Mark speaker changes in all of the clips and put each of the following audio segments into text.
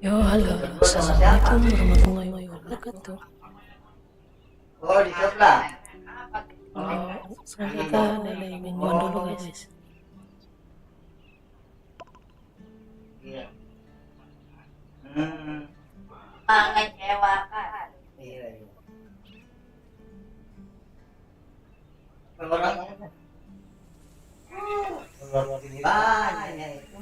Speaker 1: Yo, halo, assalamualaikum warahmatullahi wabarakatuh.
Speaker 2: Oh, di sebelah.
Speaker 1: Sekarang kita dari Mingguan dulu guys.
Speaker 2: Iya. Hmm.
Speaker 3: Mengecewakan.
Speaker 2: Iya, iya. Orang keluar sini banyak itu.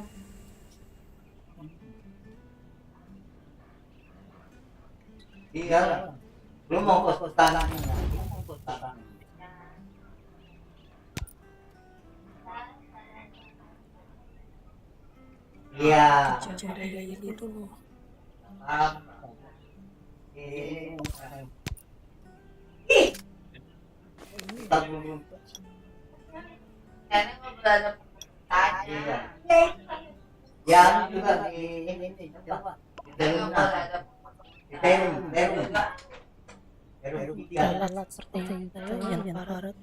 Speaker 2: Iya. Lu mau kos tanahnya, lu mau kos tanahnya. Iya.
Speaker 1: Coba dari dulu.
Speaker 2: Kita belum.
Speaker 3: Karena gue berada
Speaker 2: Iya. Yang juga di ini coba. Di dalam
Speaker 1: Alat seperti itu yang parut.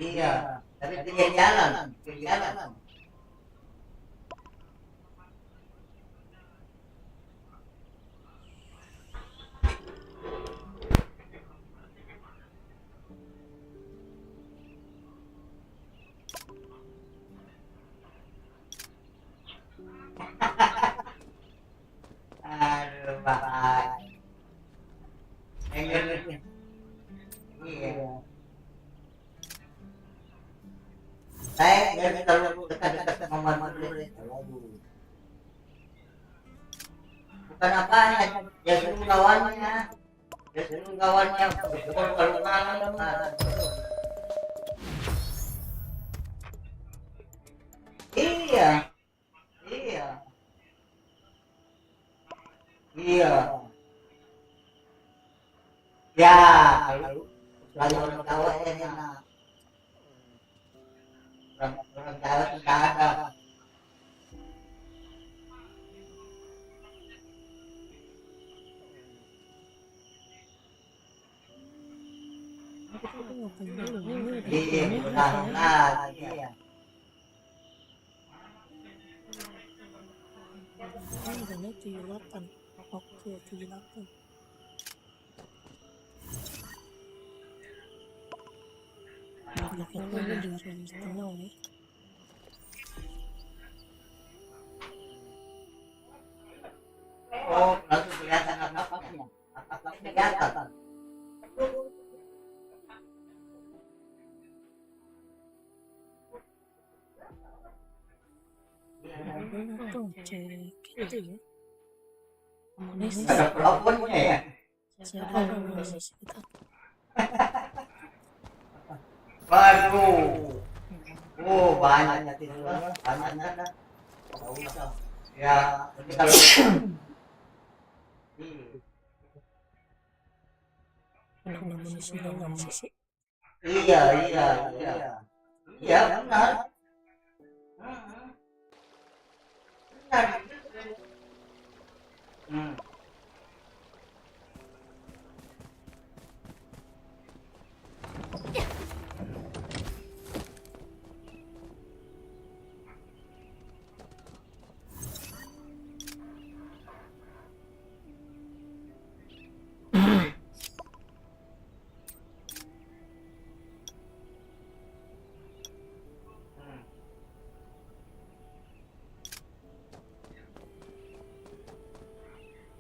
Speaker 2: Iya, tapi pinggir jalan, pinggir jalan. Aduh, Pak. Iya. Saya jangan terlalu dekat-dekat sama Madrid. Bukan apanya, ya seluruh kawannya. Ya seluruh kawannya. Kalau malam, iya, iya, iya. Ya, kalau orang kawan yang orang Jawa tidak ada. Iya, benar, iya.
Speaker 1: Banyak 78. Oke, 78. Bloketnya ini 2,5 ya.
Speaker 2: Oh, langsung kelihatan apa-apanya. Apa kelihatan.
Speaker 1: Tuh, cek itu ya. Indonesia.
Speaker 2: Ada pelafonnya ya.
Speaker 1: Siapa yang Indonesia kita?
Speaker 2: Waduh. Oh, banyak itu. Banyak. Ya, tapi kalau
Speaker 1: Indonesia dengan sisi.
Speaker 2: iya. Iya, benar. Benar. Hmm.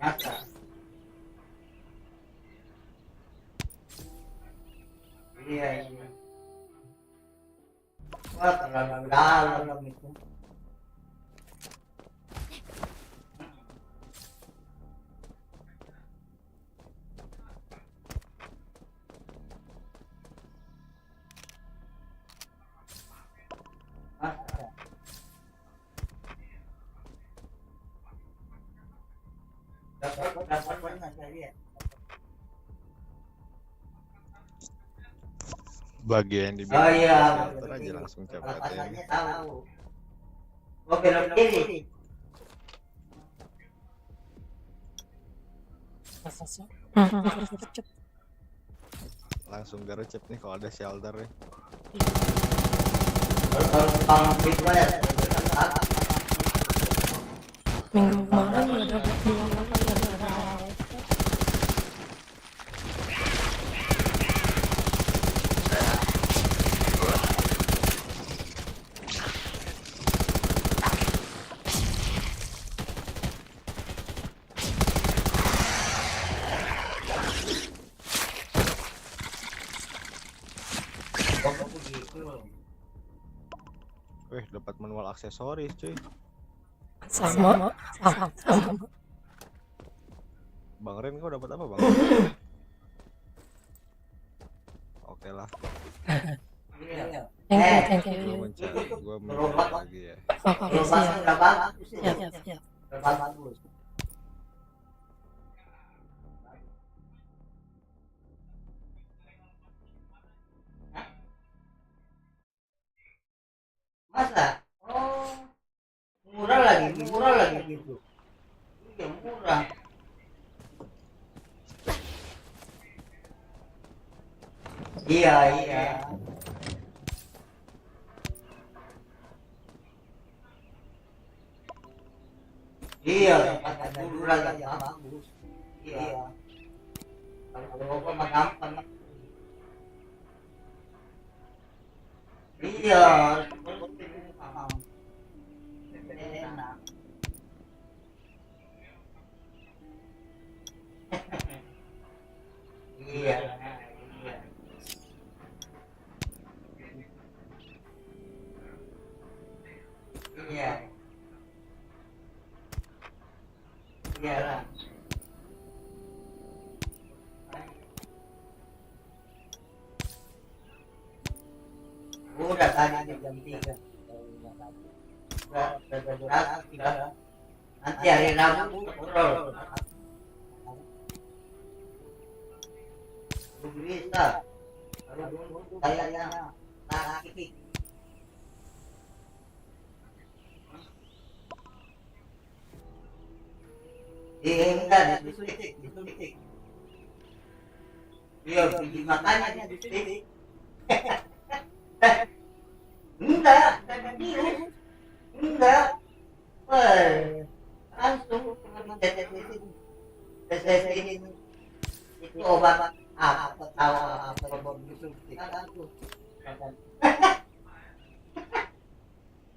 Speaker 2: Masa. Iya. Wah, terlalu dalam itu. Masa. Dapat banyak saya.
Speaker 4: Bagian di
Speaker 2: Oh iya,
Speaker 4: filter aja langsung coba
Speaker 2: alasannya tahu. Oh, belok kiri.
Speaker 1: Gercep.
Speaker 4: Langsung gercep nih kalau ada shelter nih.
Speaker 2: Kalau Mingguan ya,
Speaker 1: Minggu kemarin ada 2 kali ada.
Speaker 4: Wih, dapat manual aksesoris cuy.
Speaker 1: Sama.
Speaker 4: Bang Ren kau dapat apa bang? Oke lah,
Speaker 1: Thank
Speaker 4: gue
Speaker 1: you.
Speaker 4: mencari lagi ya.
Speaker 1: Oke,
Speaker 2: siap.
Speaker 1: siap.
Speaker 2: Bagus. Masa? Oh, murah lagi gitu. Iya, murah. Iya. Iya, ada murah lagi bagus. Iya. Kalau gua mah gampang. Iya, enak. Iya. Iya. Iyalah. Udah tadi jam 3. Udah. Nanti hari Rabu kontrol. Bisa. Kayaknya sakit. Enggak, disuntik. Iya, biji makanya disuntik. Enggak, enggak. Langsung tetesin itu obat apa tahu apa disuntik langsung.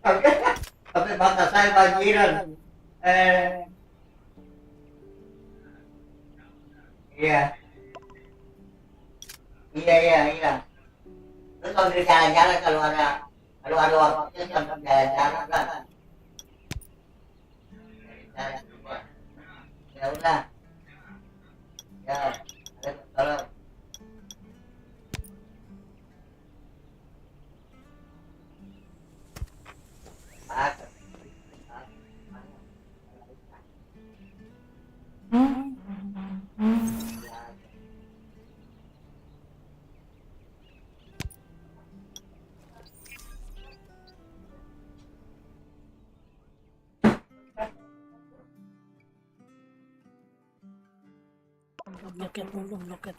Speaker 2: Sampai mata saya banjiran. Iya. Terus sambil jalan-jalan kalau ada waktunya sambil jalan-jalan kan. Ya udah. Ya, kalau
Speaker 1: Bloket.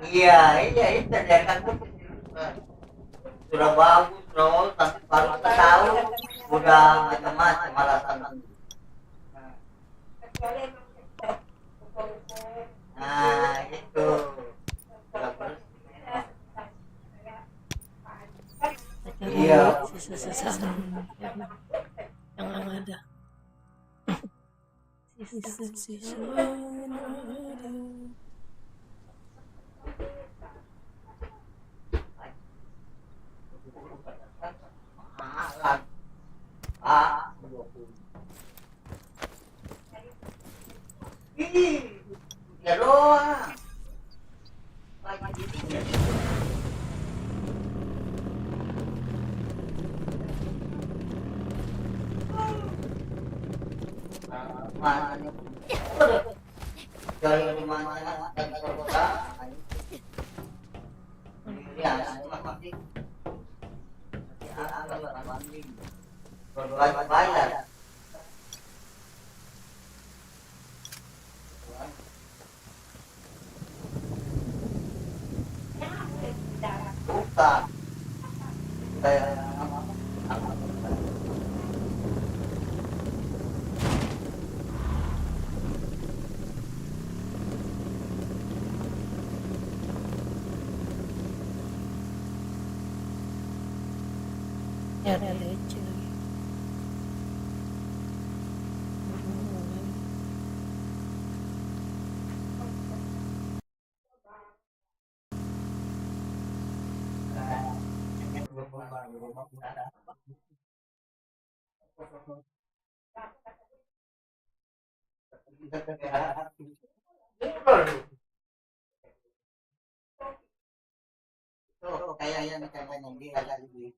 Speaker 2: Iya itu dia kan sudah bagus terus tapi baru kita tahu udah macam-macam alasan. Nah itu iya
Speaker 1: Sisa yang ada. Sisa
Speaker 2: mahalan ya doang lagi ini mana Gaya gimana dan kota. Ya, mati. Ya, kalau mandi. Bayar. Bukan. Kayak apa?
Speaker 1: Ya ada lucu lagi.
Speaker 2: Tuh, kayaknya dia ada di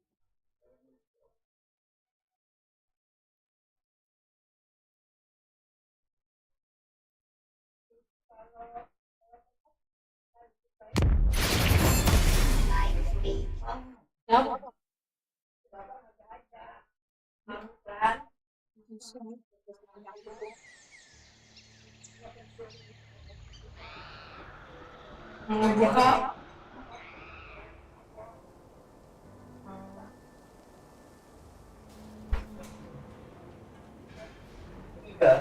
Speaker 1: Buka.
Speaker 2: tiga.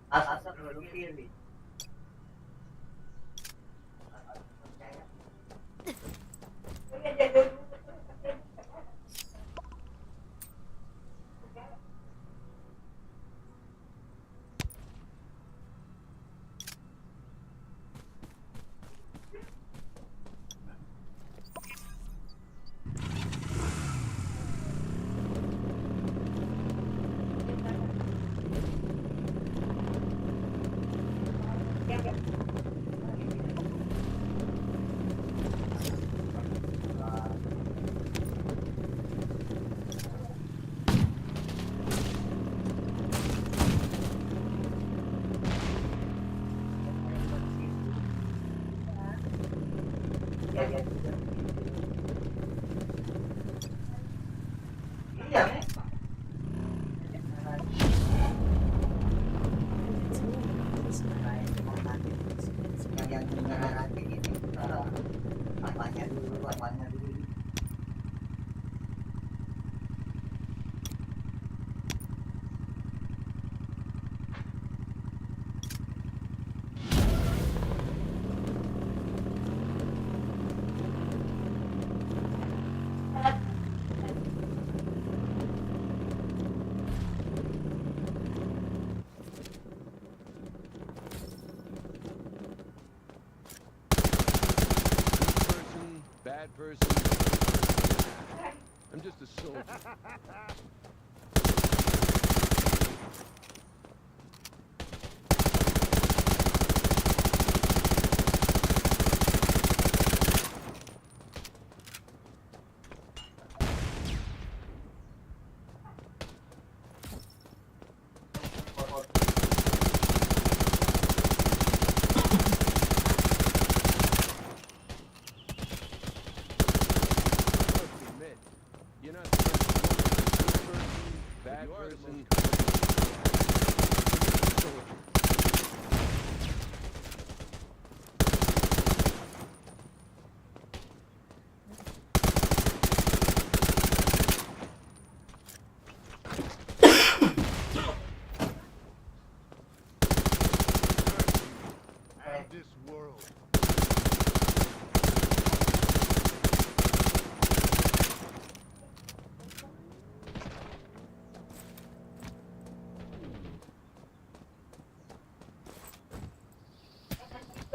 Speaker 2: Asal dulu kiri. Iya, yang benar ini apanya dulu.
Speaker 3: Bad person. I'm just a soldier.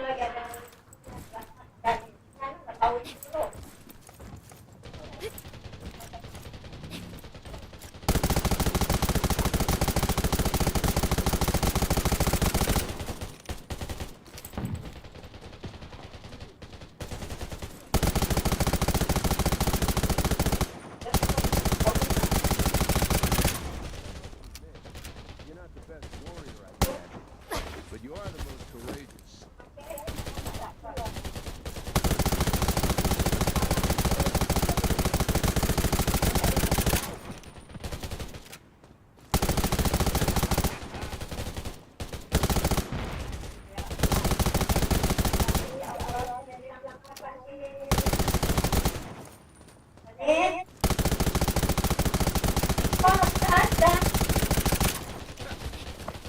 Speaker 3: You're not the best warrior I've met, but you are the most courageous.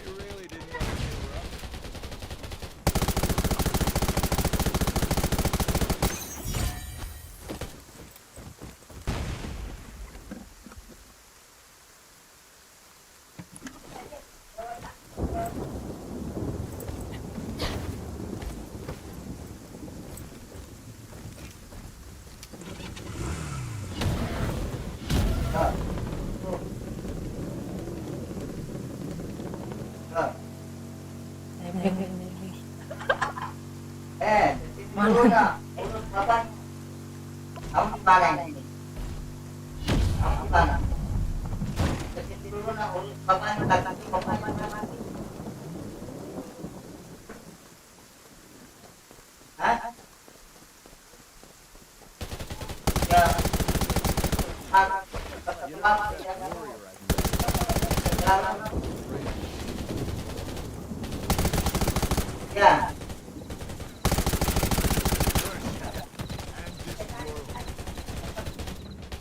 Speaker 3: You really didn't know you were up.
Speaker 2: Dulu na. Urus baban. Kamu balai ini. Kamu balai. Jadi dulu na urus baban tatati baban mati. Hah? Ya.
Speaker 3: You're not the best warrior I've met.
Speaker 2: Ya.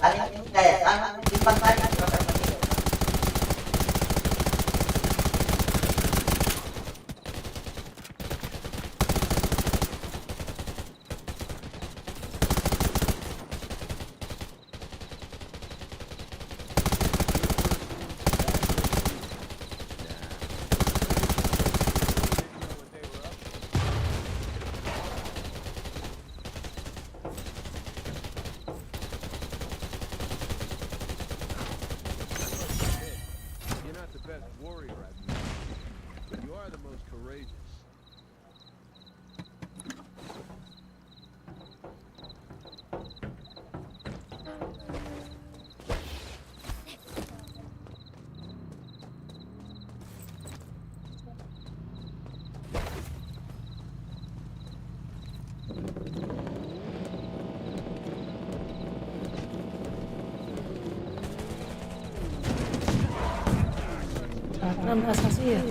Speaker 2: Kalian ini kayak anak simpan banyak.
Speaker 3: You're not the best warrior I've met, but you are the most courageous.
Speaker 1: Karena merasa sih ya.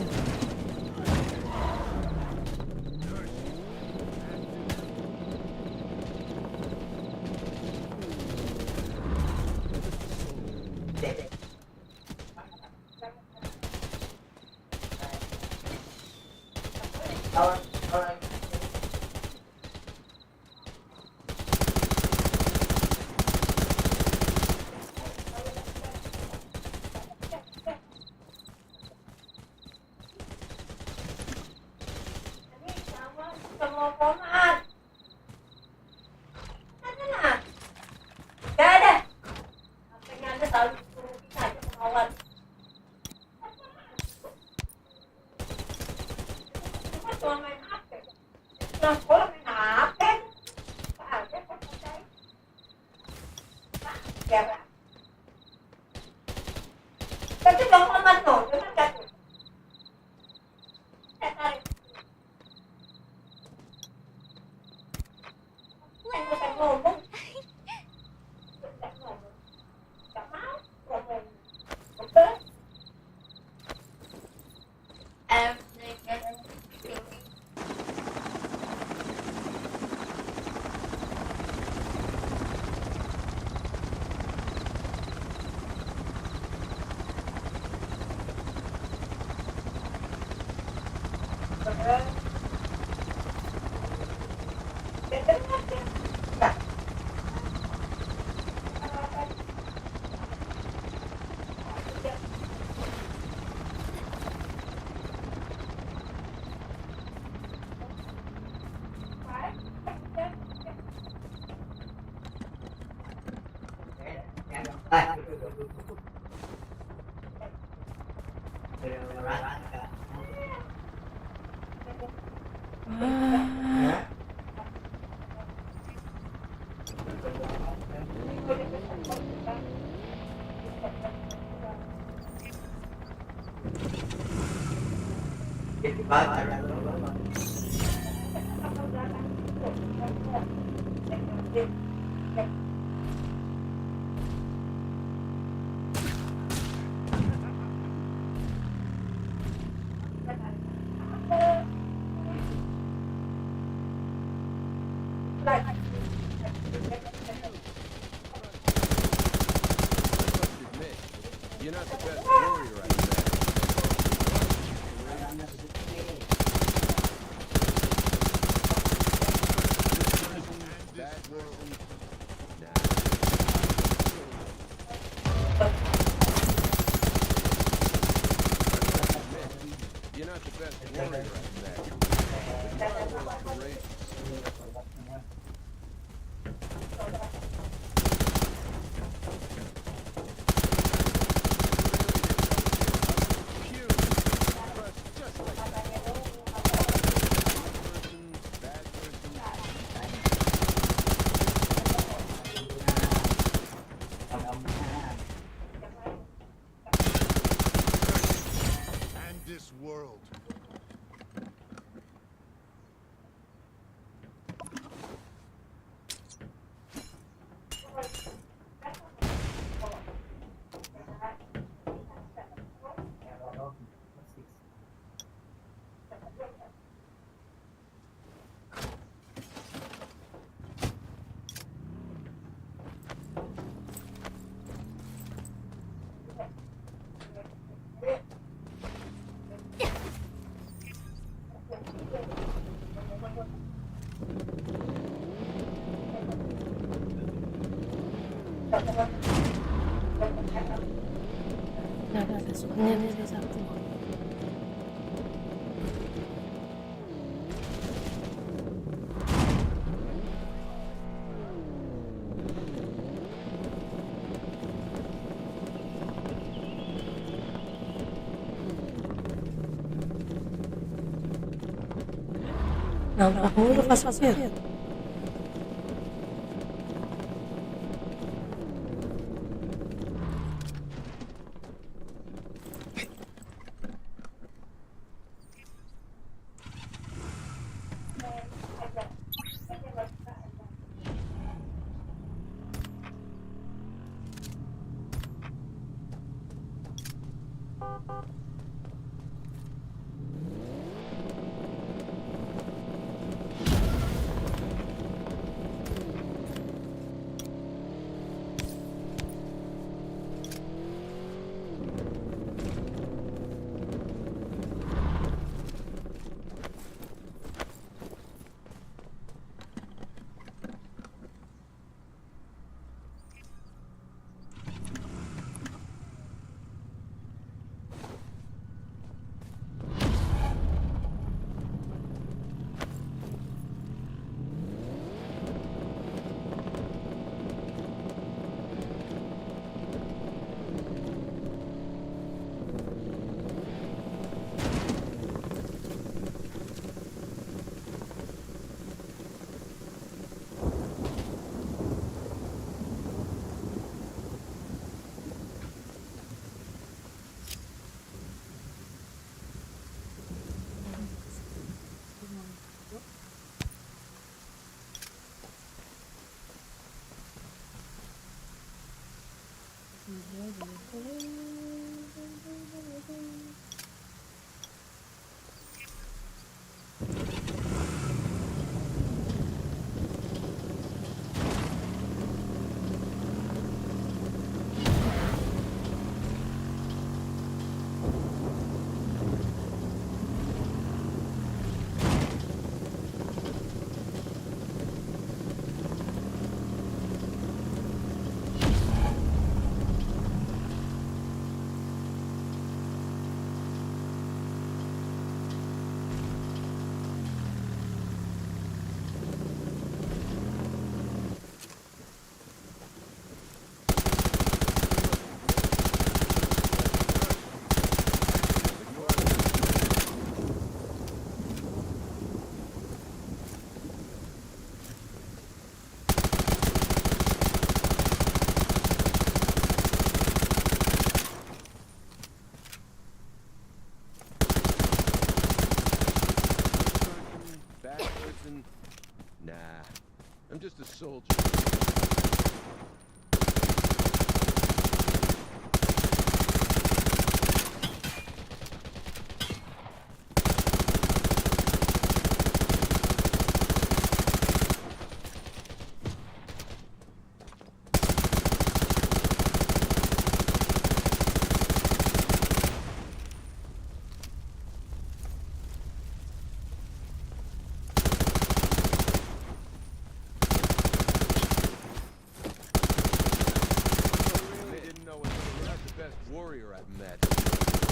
Speaker 3: Admit, you're not the best warrior I've met. Bad person. You're not the best warrior I've met. But you are the most courageous. Phew. Crushed just like that. Good person, bad person.
Speaker 5: And this world.
Speaker 1: Nah, ada soalnya nih ada satu. Nampak mulu pas-pasnya.
Speaker 3: soldier. Warrior I've met.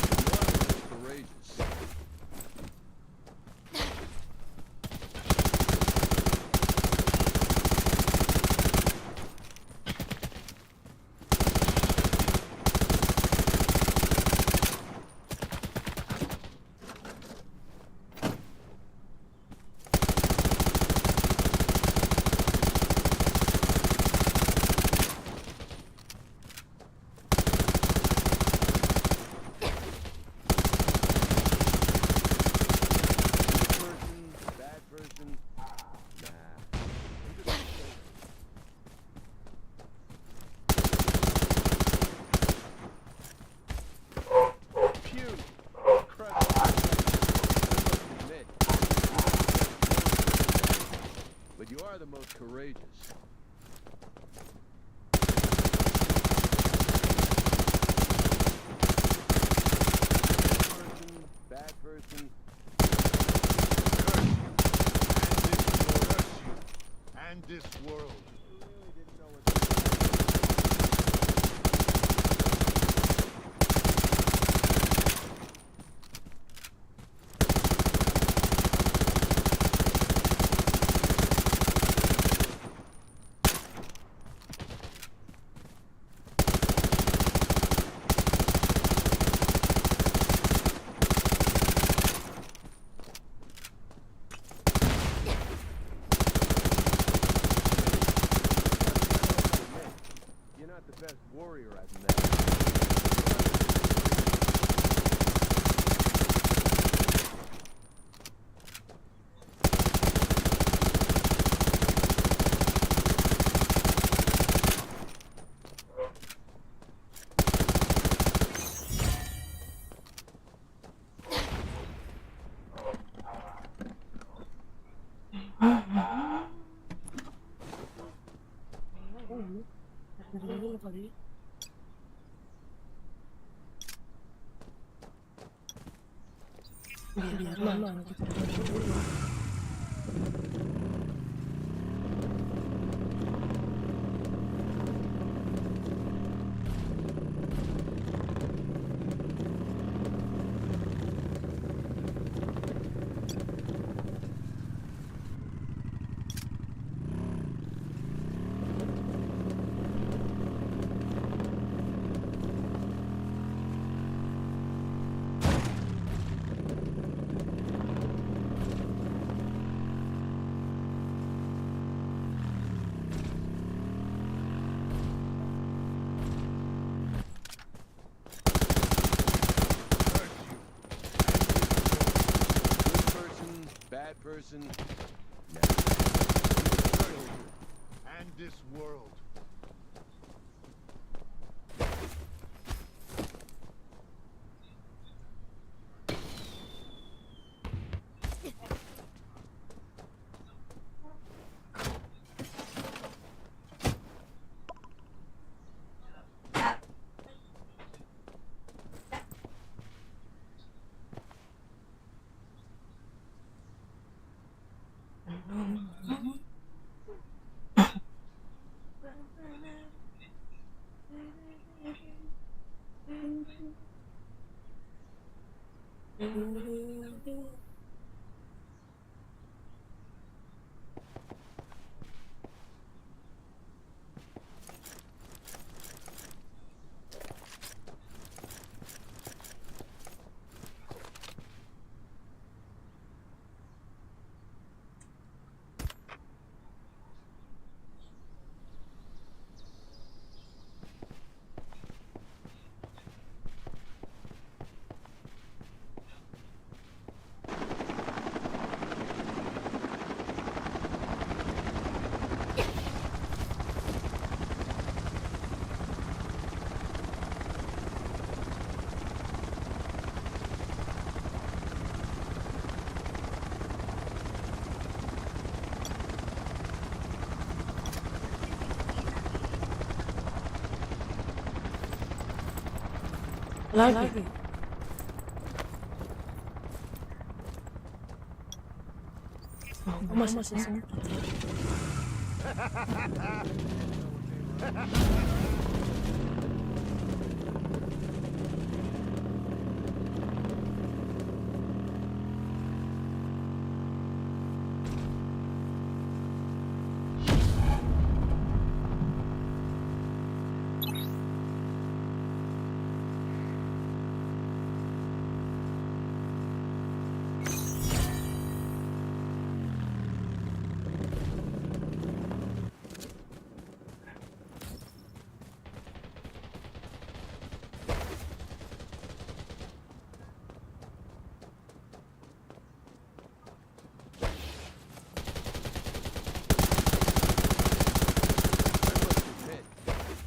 Speaker 3: You are the most courageous. But you are the most courageous. Bad person.
Speaker 5: Curse you and this world.
Speaker 3: The best warrior I've met.
Speaker 1: Dulu kali. Biar mana kita dulu.
Speaker 3: Bad person.
Speaker 5: And this world.
Speaker 1: Lagi. Aku masih sempet.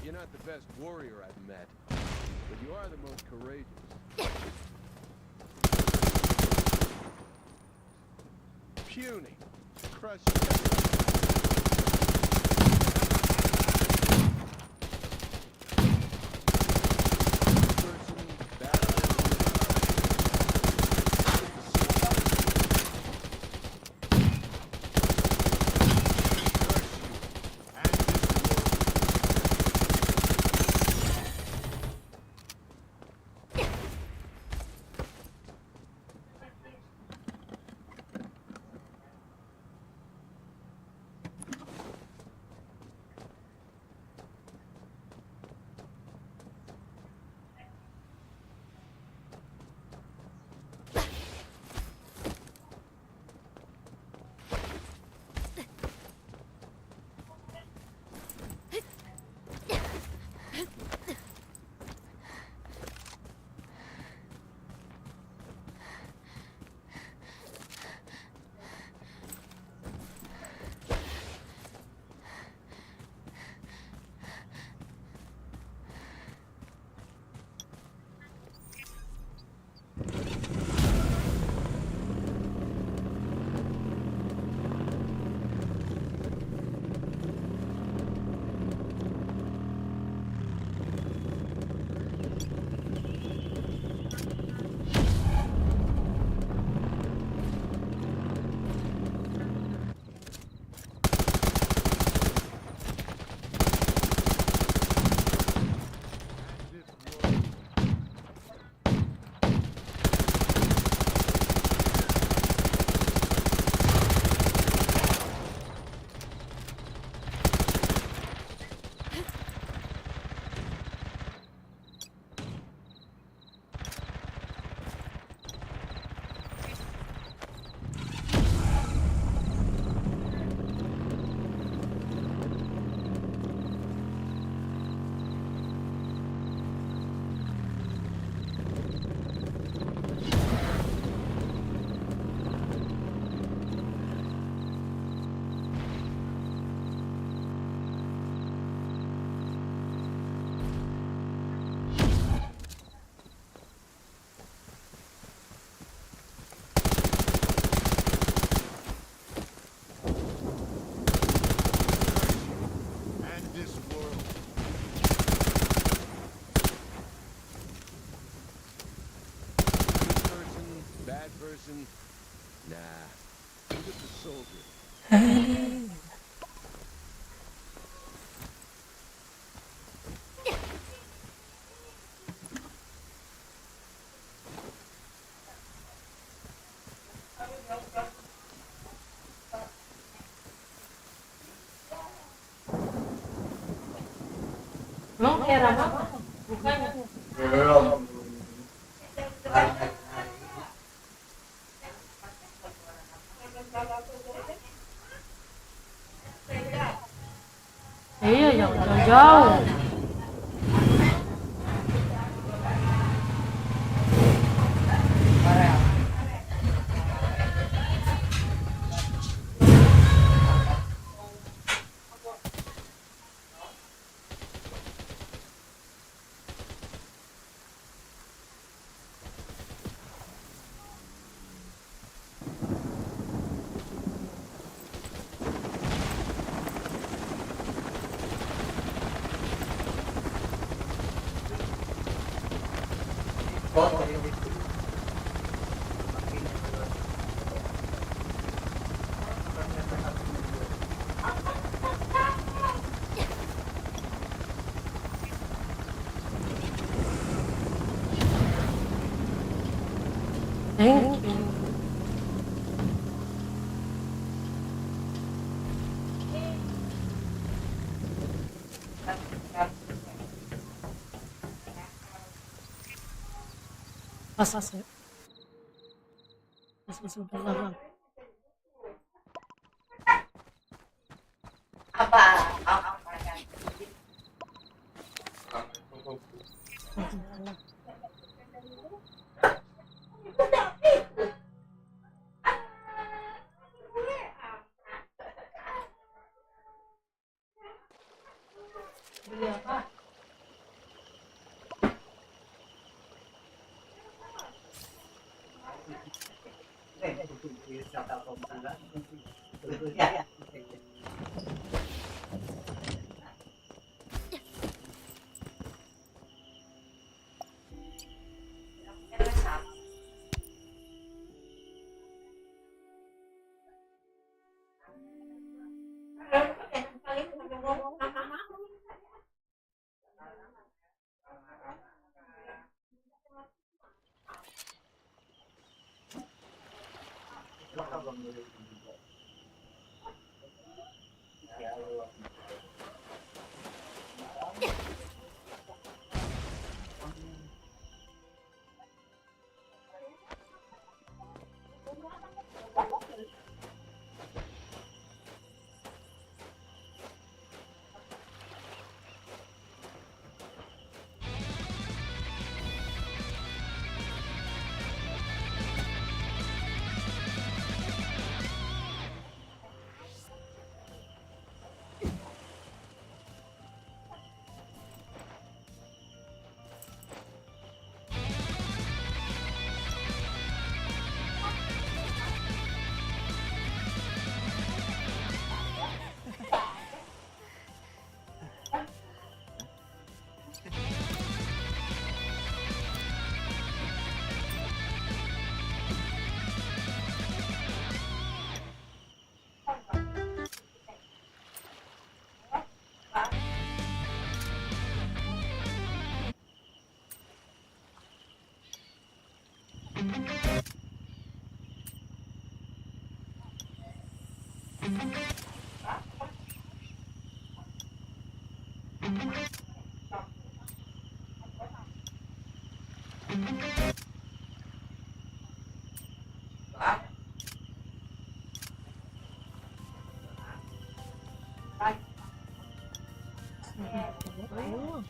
Speaker 3: You're not the best warrior I've met, but you are the most courageous. Puny. Crush person? Nah. Look at the soldier.
Speaker 1: Emang era apa? Bukan.
Speaker 2: Belum.
Speaker 1: Iya, jangan jauh.
Speaker 2: Foto.
Speaker 1: Thank you. Pas ya. Pas sebentar.
Speaker 2: Ya.
Speaker 1: Oh.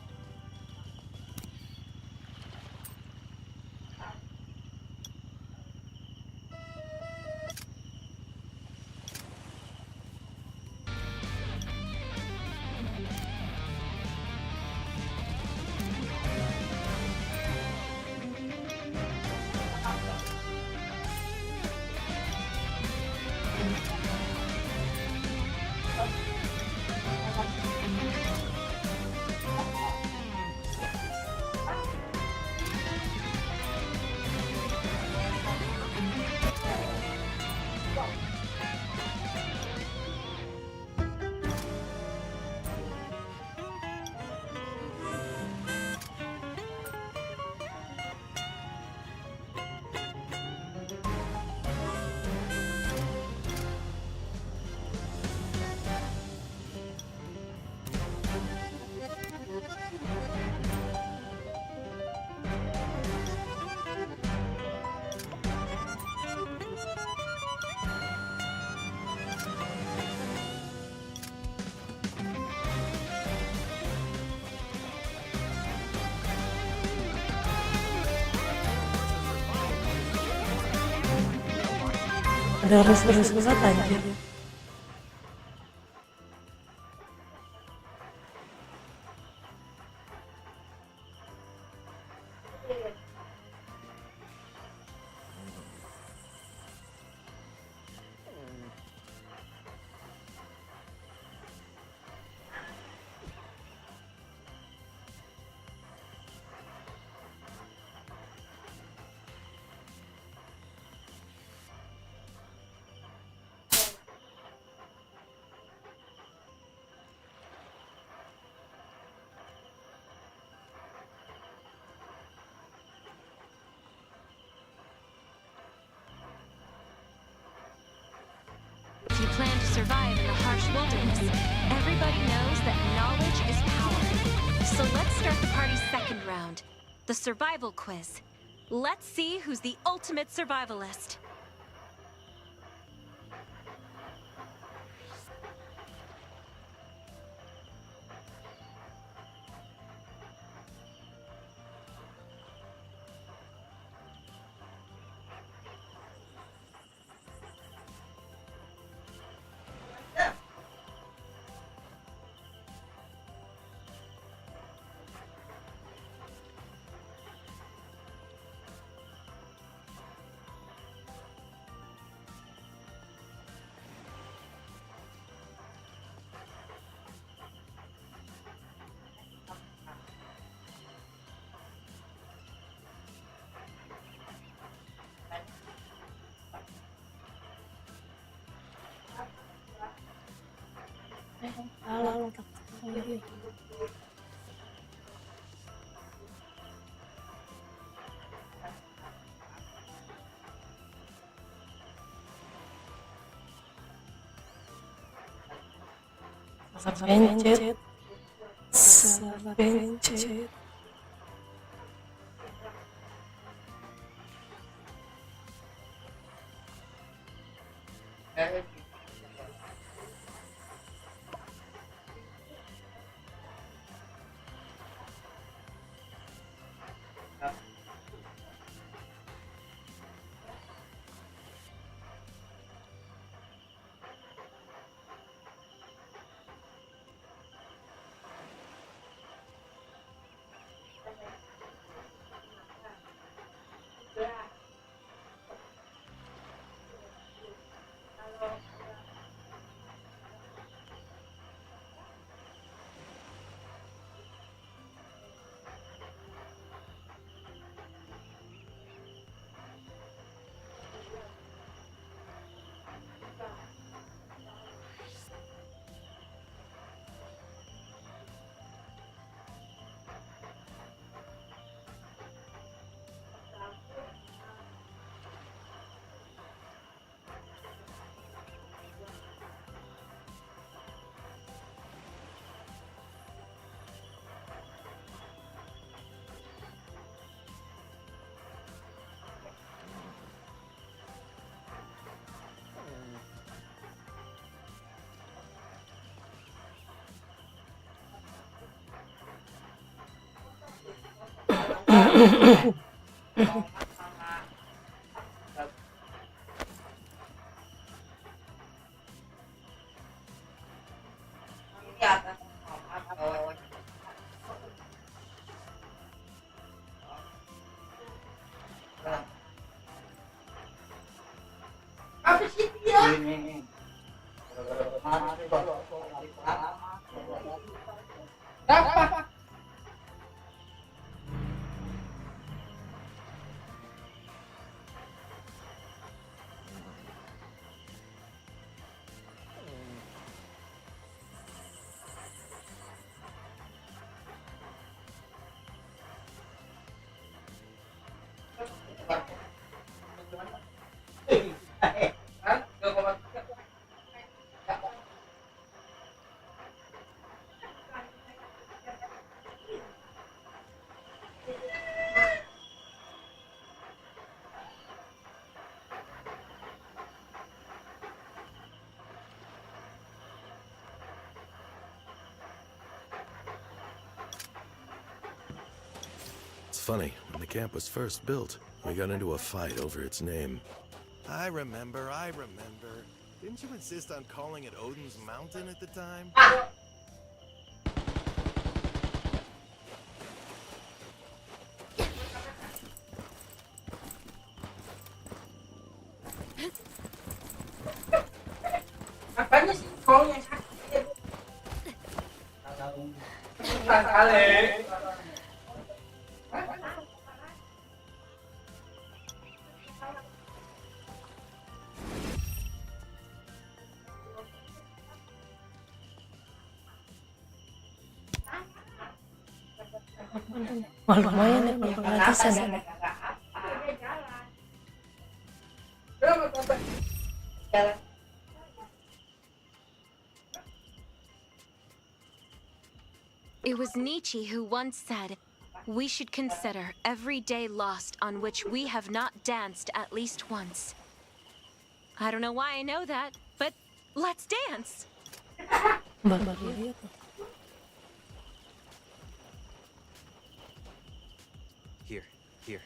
Speaker 1: Ada terus banget aja.
Speaker 6: survive in the harsh wilderness, everybody knows that knowledge is power. So let's start the party's second round, the survival quiz. Let's see who's the ultimate survivalist.
Speaker 1: Alah, tak lagi. Sabencet, sabencet.
Speaker 2: Apa sih dia? Apa?
Speaker 3: It's funny, when the camp was first built, we got into a fight over its name.
Speaker 7: I remember. Didn't you insist on calling it Odin's Mountain at the time?
Speaker 2: Apanya sih kau yang sakit? Kali.
Speaker 1: Lumayan ya kalau gratisan ya.
Speaker 6: It was Nietzsche who once said, "We should consider every day lost on which we have not danced at least once." I don't know why I know that, but let's dance!
Speaker 1: Baru lihat tuh.
Speaker 7: Here, here.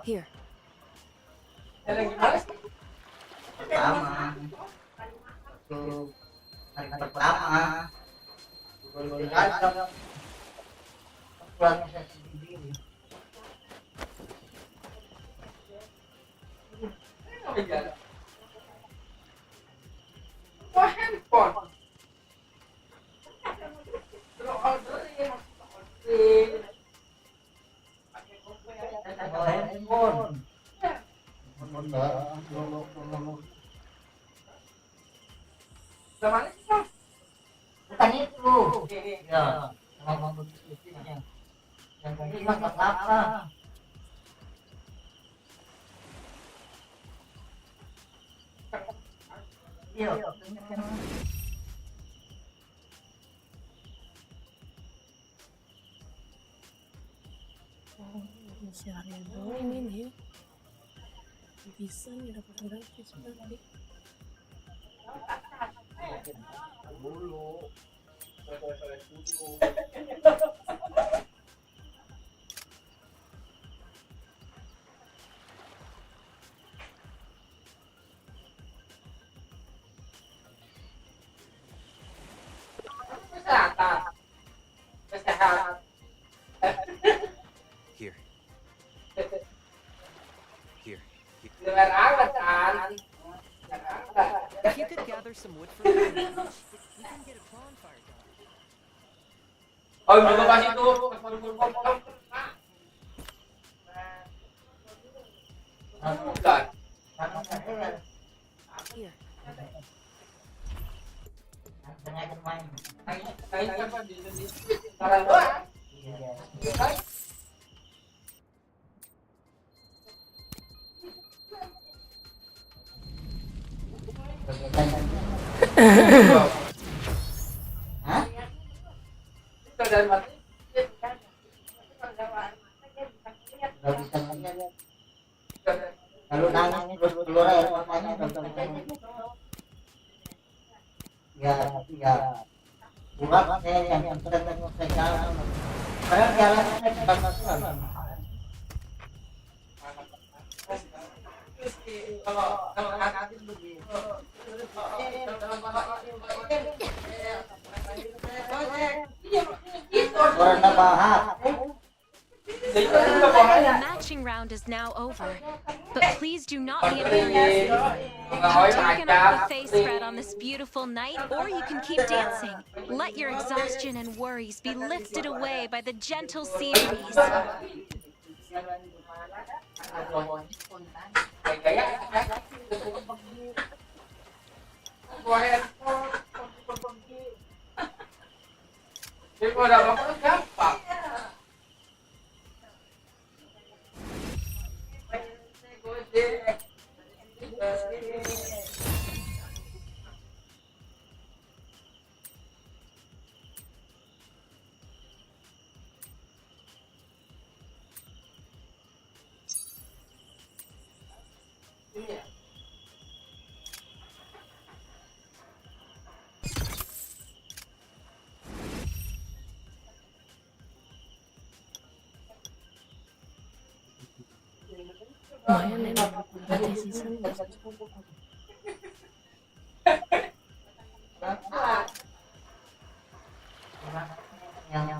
Speaker 6: Here.
Speaker 2: Pertama untuk hari pertama pulangnya saya sendiri. Bukan itu. Ya, ngomong begitu. Yang tadi masak apa? Iya.
Speaker 1: Masih hari doang ini ya. Bisa nih dapat gratis berarti.
Speaker 7: Here. Here.
Speaker 8: If you could gather some wood for me, we can get a bonfire going.
Speaker 2: Oh, juga pas itu.
Speaker 6: Here.
Speaker 2: Lalu nangis terus keluar air matanya ya buat saya yang sering tengok ke jalan saya jalannya cepat natural kalau nanti begitu warna bahas.
Speaker 6: The matching round is now over, but please do not be embarrassed. You can up the face spread on this beautiful night, or you can keep dancing. Let your exhaustion and worries be lifted away by the gentle sea breeze.
Speaker 1: lumayan ya berarti season
Speaker 2: yang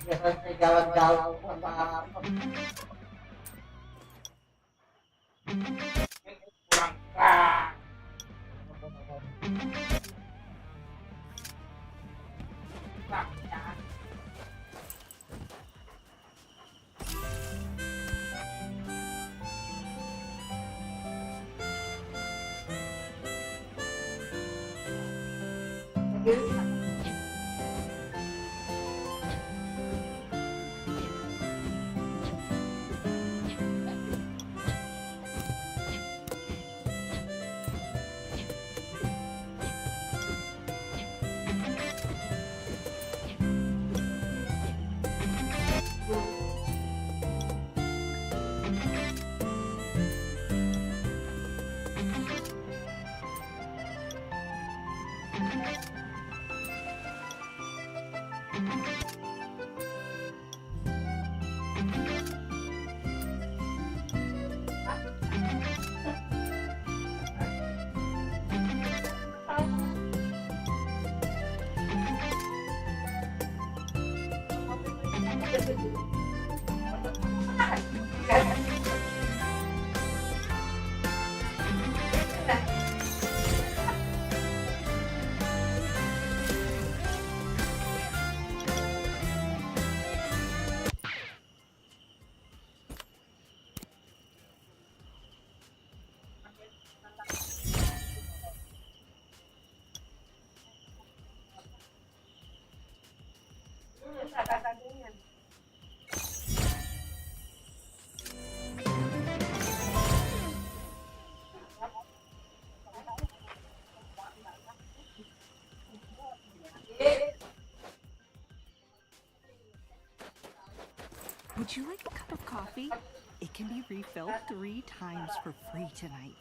Speaker 2: biasanya jalan jauh apa
Speaker 8: Would you like a cup of coffee? It can be refilled 3 times for free tonight.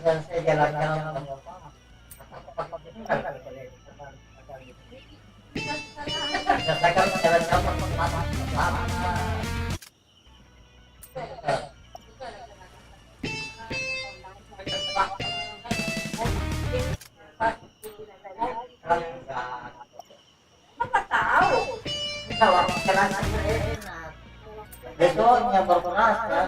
Speaker 2: Saya jalan-jalan besoknya berperas kan.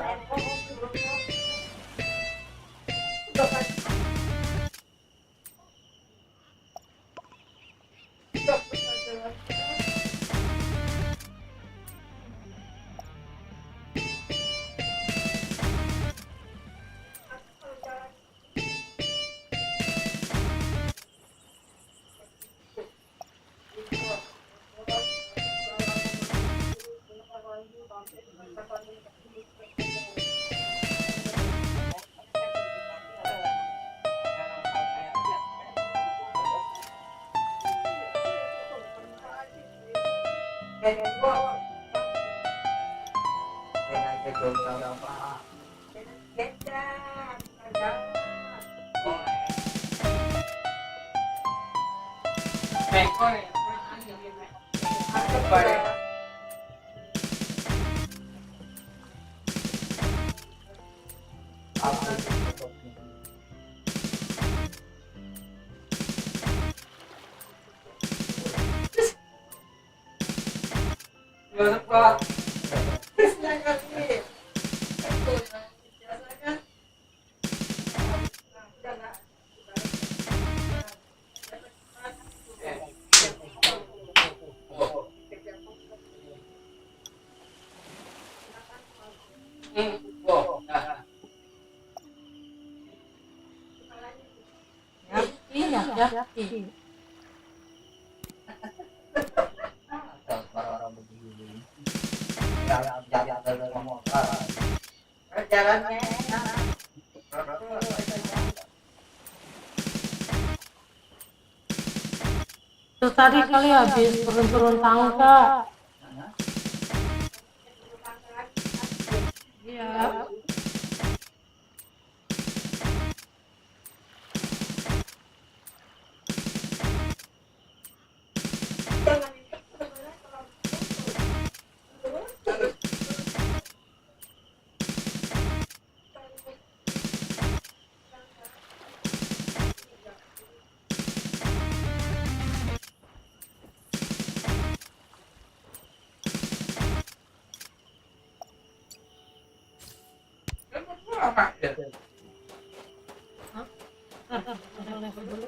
Speaker 2: Orang begini. Jalannya
Speaker 1: Itu tadi kali habis turun-turun tangga. Iya. Level dulu.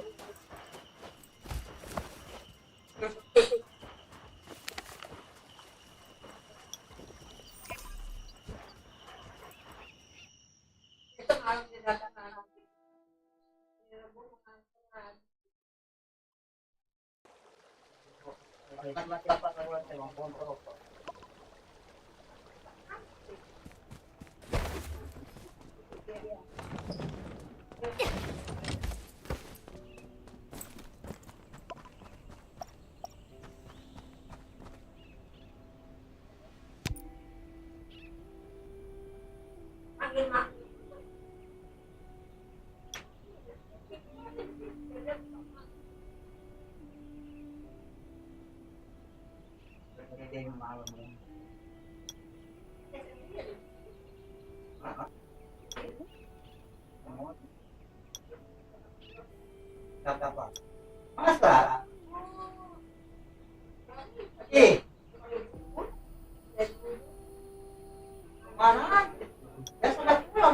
Speaker 2: Masa? Mana? Ya sudah pulang.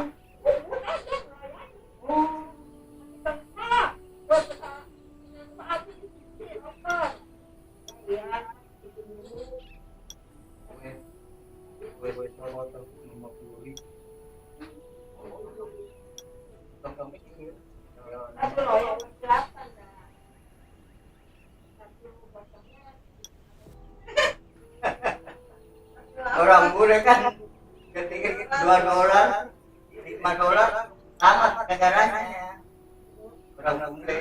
Speaker 2: Orang bule kan ketika $2, $5 sama negaranya. Orang bule.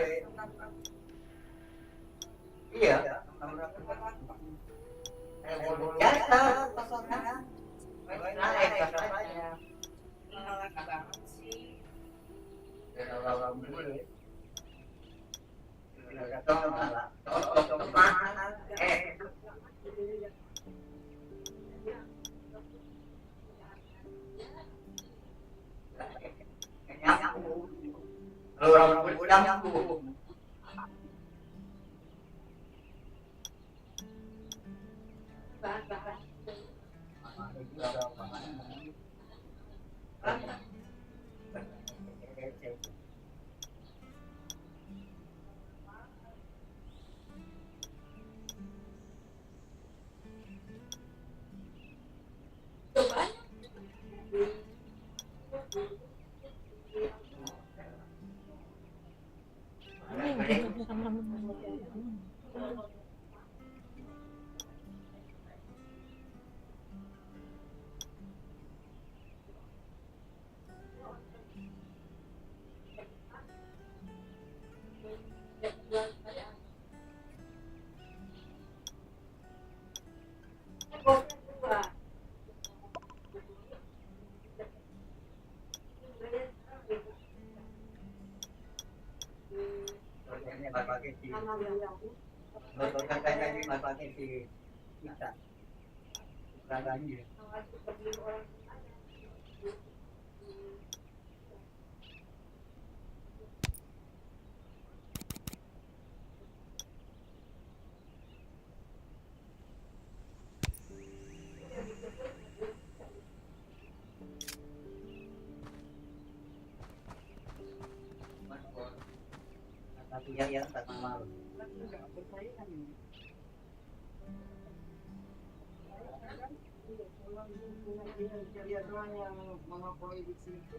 Speaker 2: Iya. Jasa kosongan. Naik kasarnya. Orang bule. Orang bercampur. Yang tak malu. Dia doang yang monopoli di situ.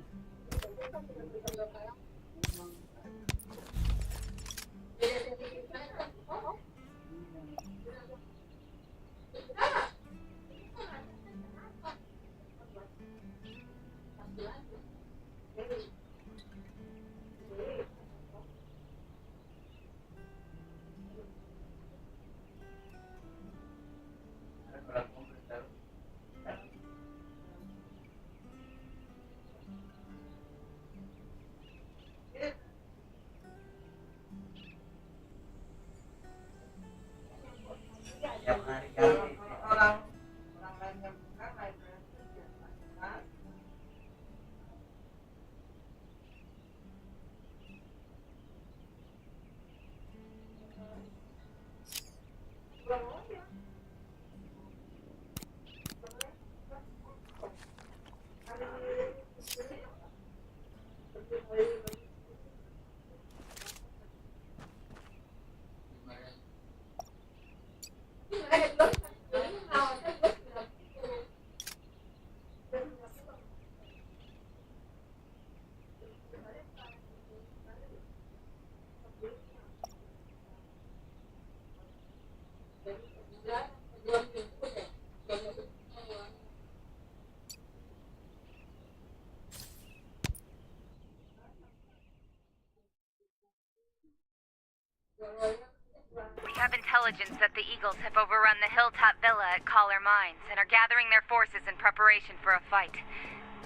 Speaker 9: We have intelligence that the Eagles have overrun the hilltop villa at Collar Mines and are gathering their forces in preparation for a fight.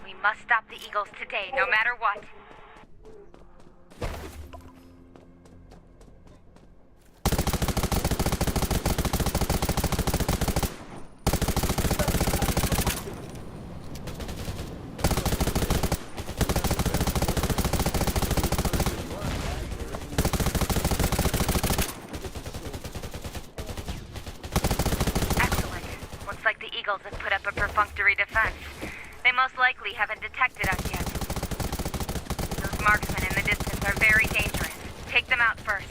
Speaker 9: We must stop the Eagles today, no matter what. Have put up a perfunctory defense. They most likely haven't detected us yet. Those marksmen in the distance are very dangerous. Take them out first.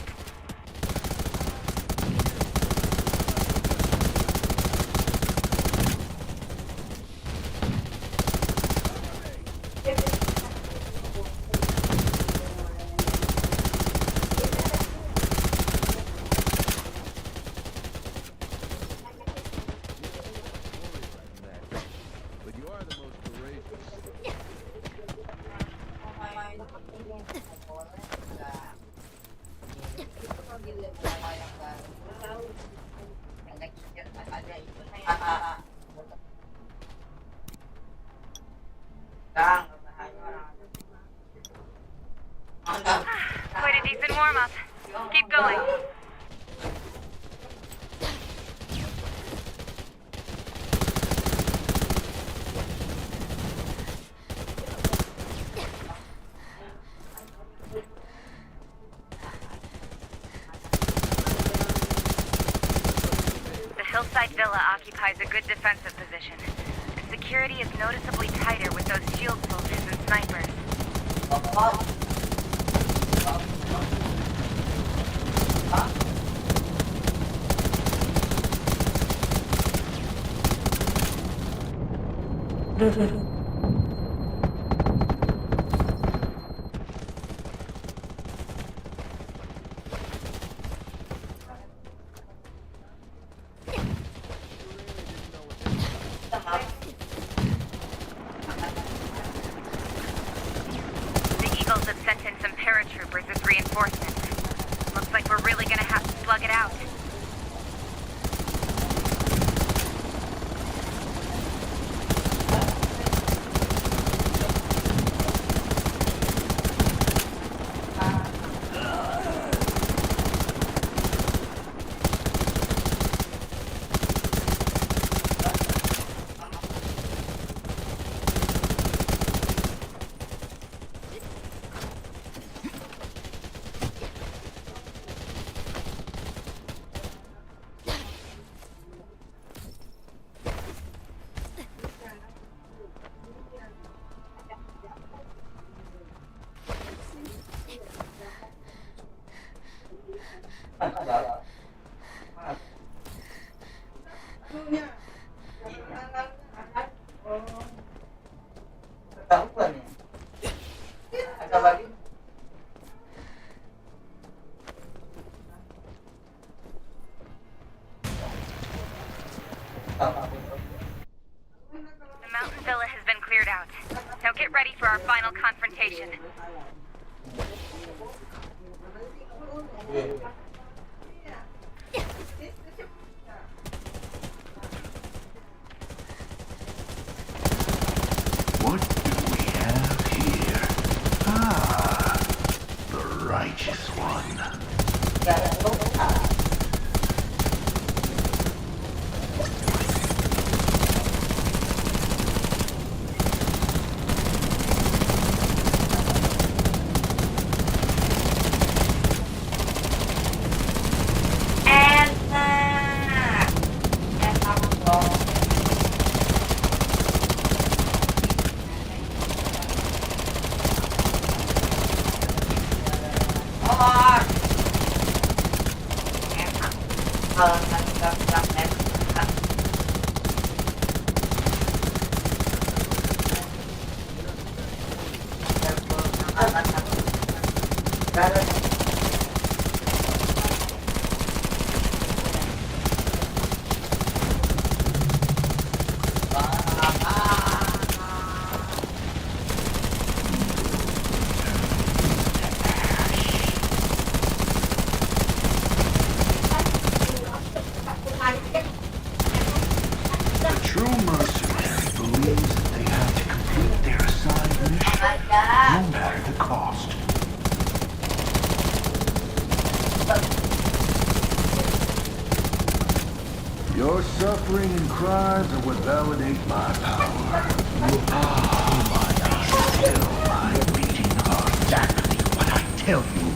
Speaker 9: hillside villa occupies a good defensive position. The security is noticeably tighter with those shield soldiers and snipers. The Eagles have sent in some paratroopers as reinforcements. Looks like we're really gonna have to slug it out.
Speaker 2: Ketahuan ya. Ada lagi.
Speaker 9: The mountain villa has been cleared out. Now get ready for our final confrontation.
Speaker 5: What do we have here? Ah, the righteous one. The true mercenary believes that they have to complete their assigned mission, no matter the cost. Your suffering and cries are what validate my power. Still, my beating heart exactly what I tell you.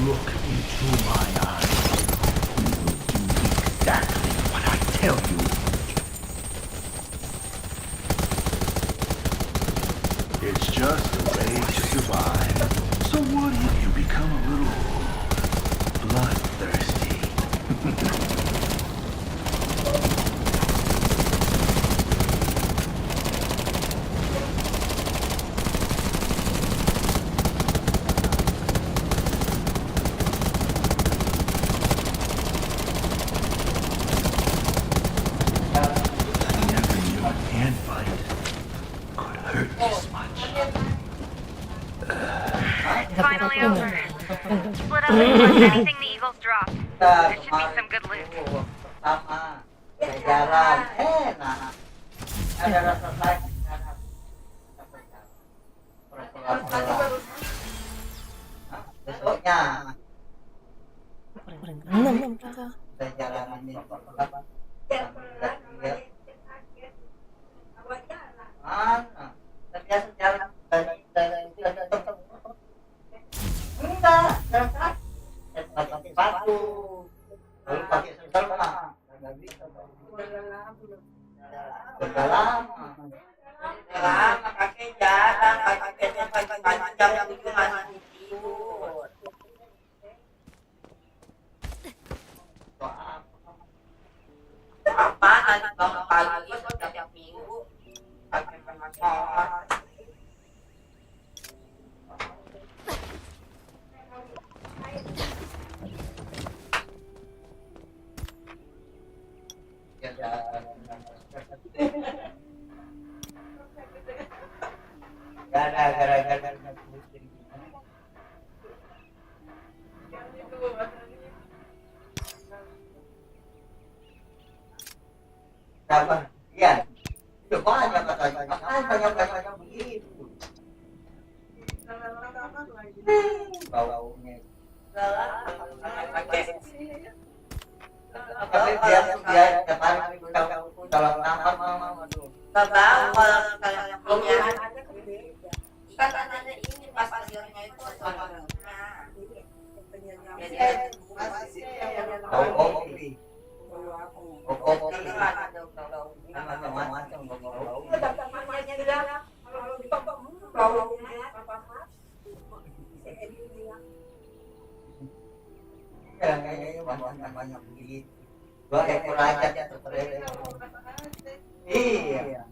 Speaker 5: Look into my eyes. You will do exactly what I tell you. It's just a way to survive. So what if you become a little bloodthirsty?
Speaker 9: It's finally over. Split up and collect anything the Eagles dropped. There should be some good loot.
Speaker 2: Sama jalan enak ada rasa sakit besoknya
Speaker 1: Enam kita.
Speaker 2: saya jalan ini mana terbiasa jalan enggak jalan kaki pakai sepatu baru pakai sandal mah nggak bisa udah lama kakek jalan kakek jam yang itu masih tidur apaan bangun pagi setiap minggu pakai motor gara-gara sabar, iya. Itu banyak katanya, banyak begitu. Baunya. Tapi dia tiap hari kalau kamar mama tuh. Bau kalau punya kan ada ini pas hasilnya itu ada banyak begitu. Dua ekor aja terperih. Iya.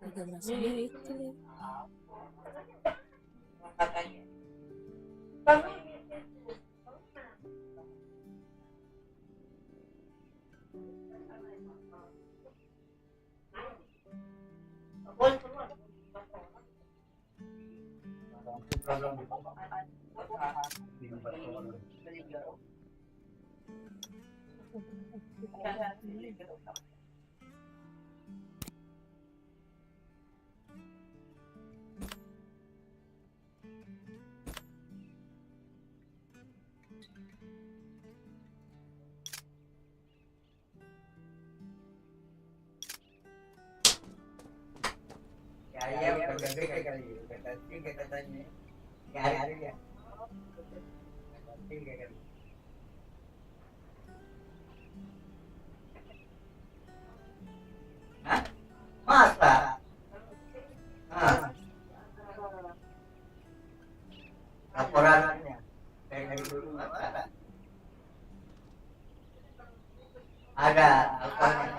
Speaker 1: Agak rasanya itu.
Speaker 2: Ya, berbagai kali katanya. Ya, hari ya. Hah? Masa? Laporannya dari dulu ada. Ada laporannya.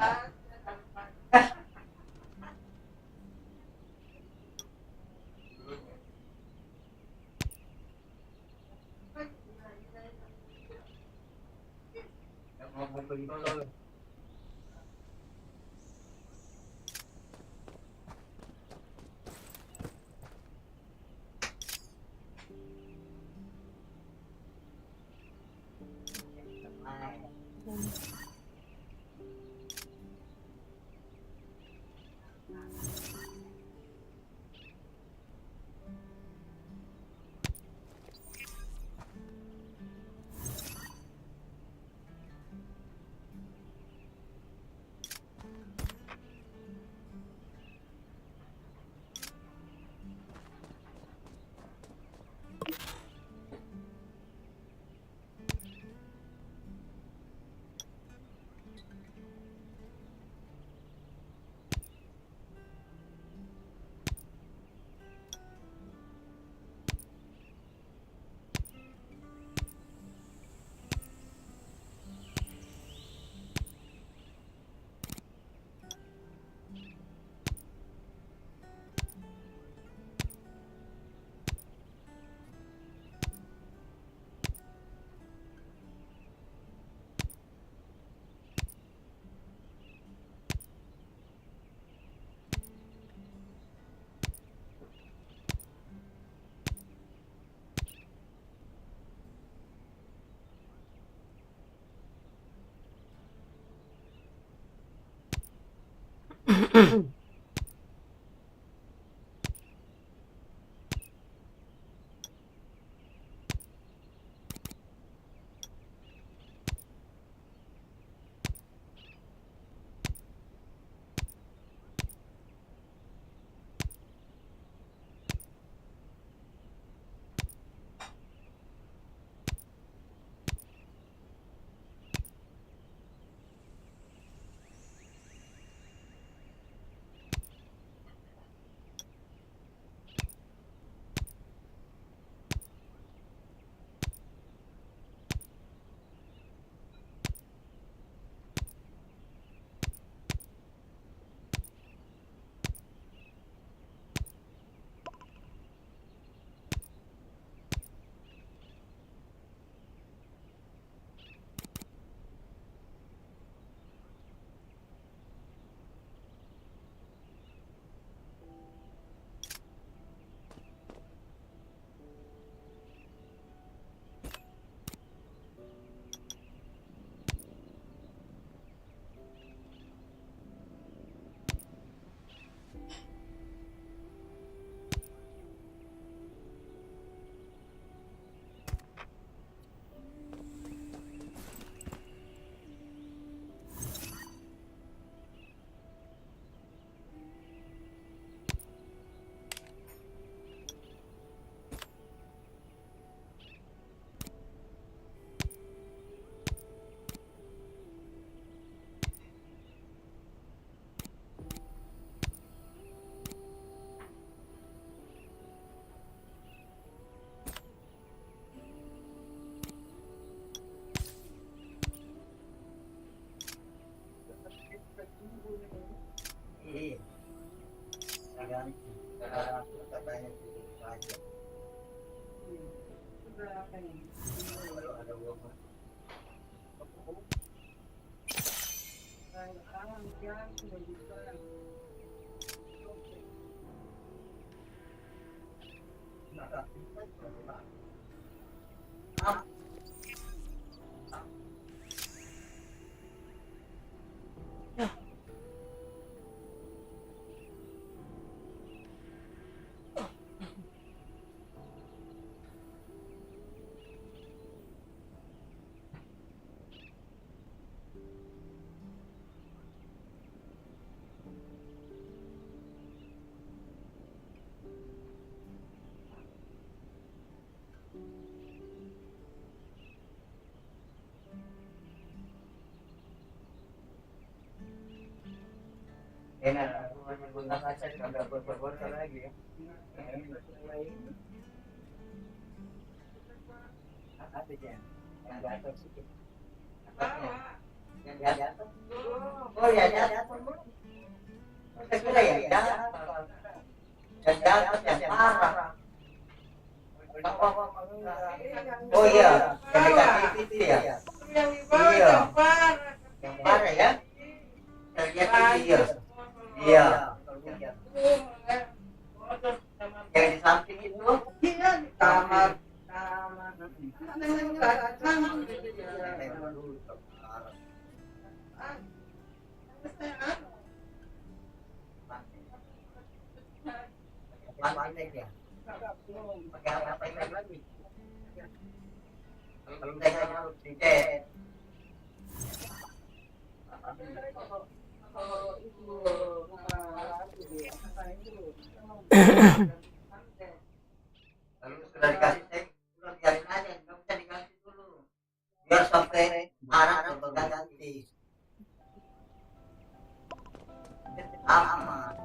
Speaker 2: Enak, guna kaca kagak berbor lagi ya. Apa aja? Yang di atas sedikit. Yang di atas. Oh ya, di atas dulu. Saya kira ya, di atas. Yang di atas yang parah. Oh iya, yang dekat itu ya. Iya. Yang parah ya. Saya lihat iya. Iya. Yang di samping itu kamar. Maniac ya. Pakai apa lagi? Kalau saya harus dicek. Lalu sudah dikasih teks, sudah biarin aja, nggak bisa dikasih dulu. Biar sampai marah berganti. Aman.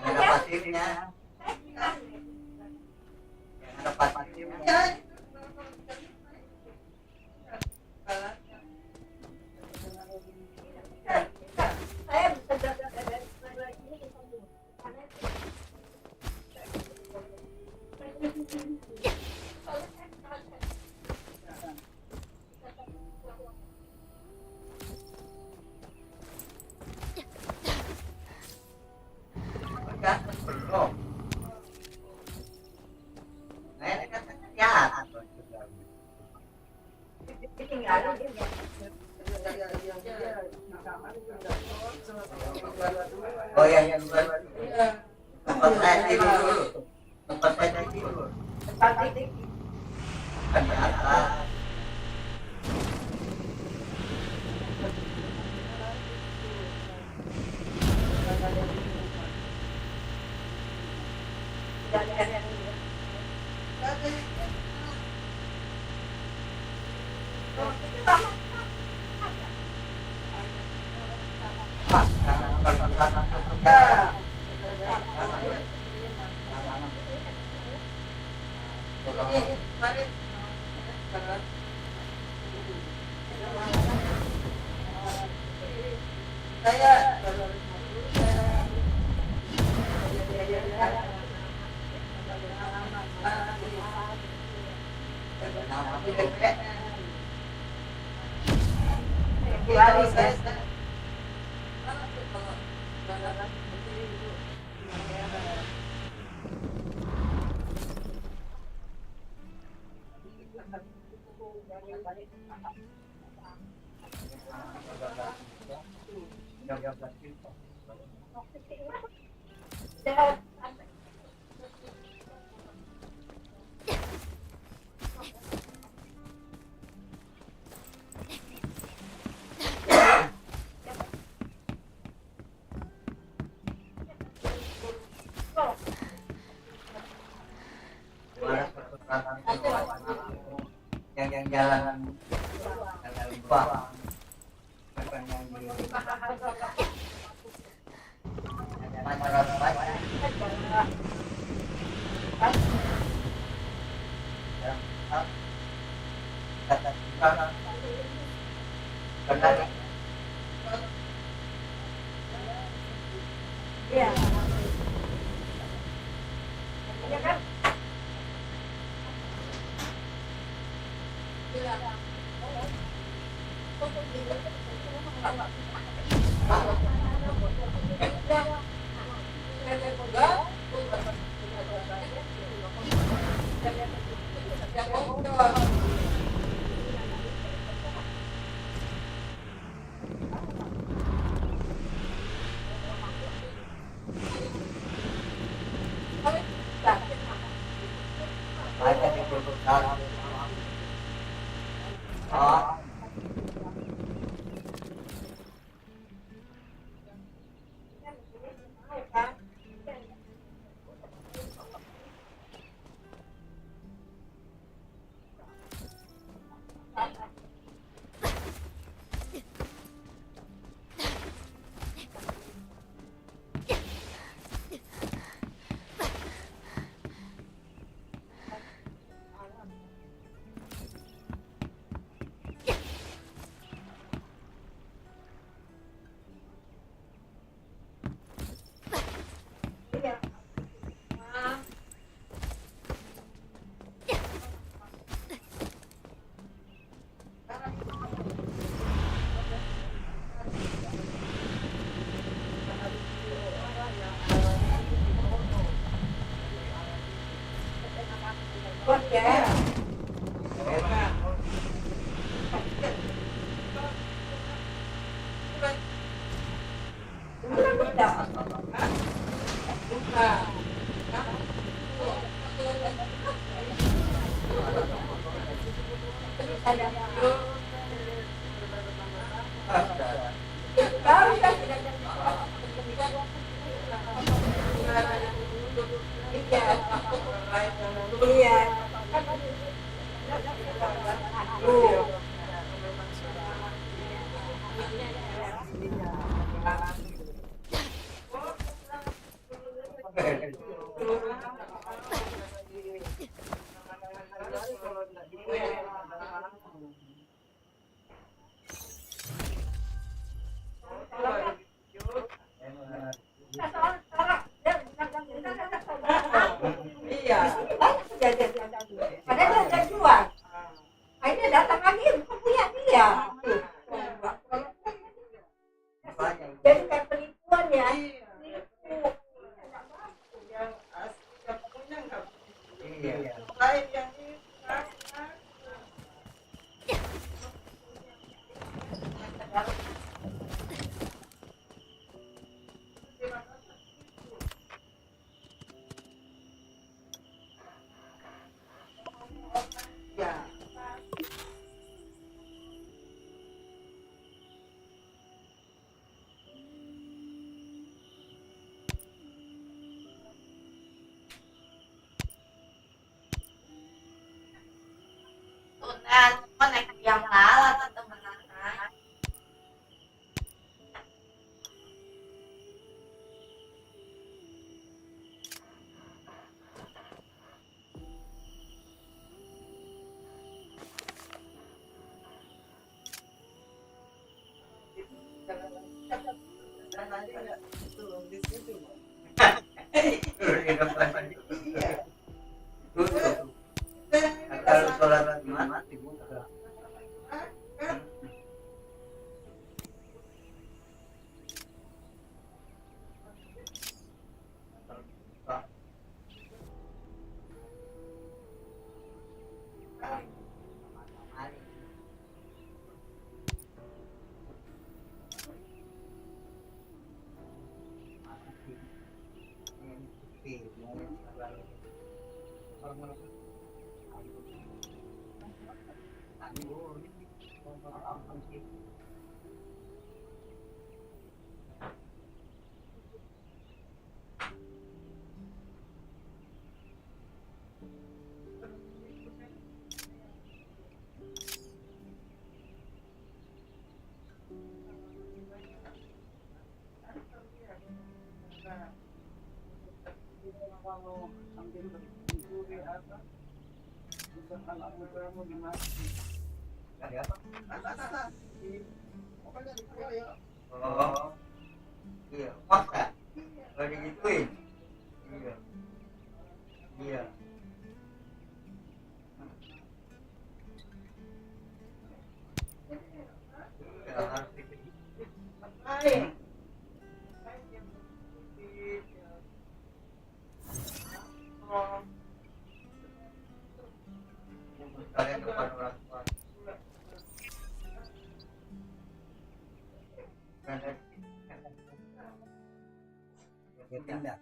Speaker 2: Ada pasirnya. Ada pasirnya. Tempat saya dulu. Tempat saya dulu. Tempat di atas. Yang jalan lupa Di depan. Iya. Tutup. Kalau sholat Jumat dibuka. Oh, iya, maksa. Kalau digituin, iya, iya. Ya, harus digituin. Kalian depan orang tua. Tindak.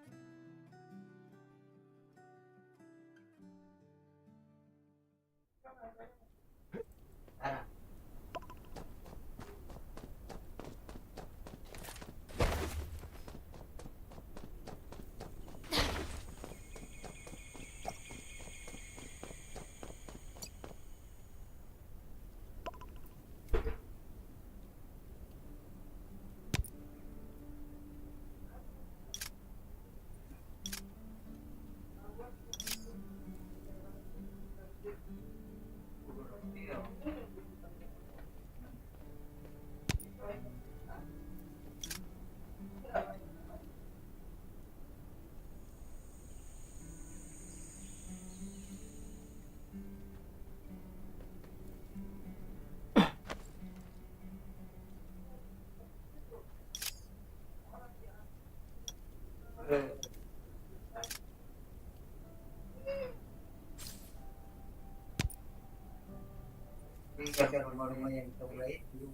Speaker 2: Di rumah-rumah yang sebelah itu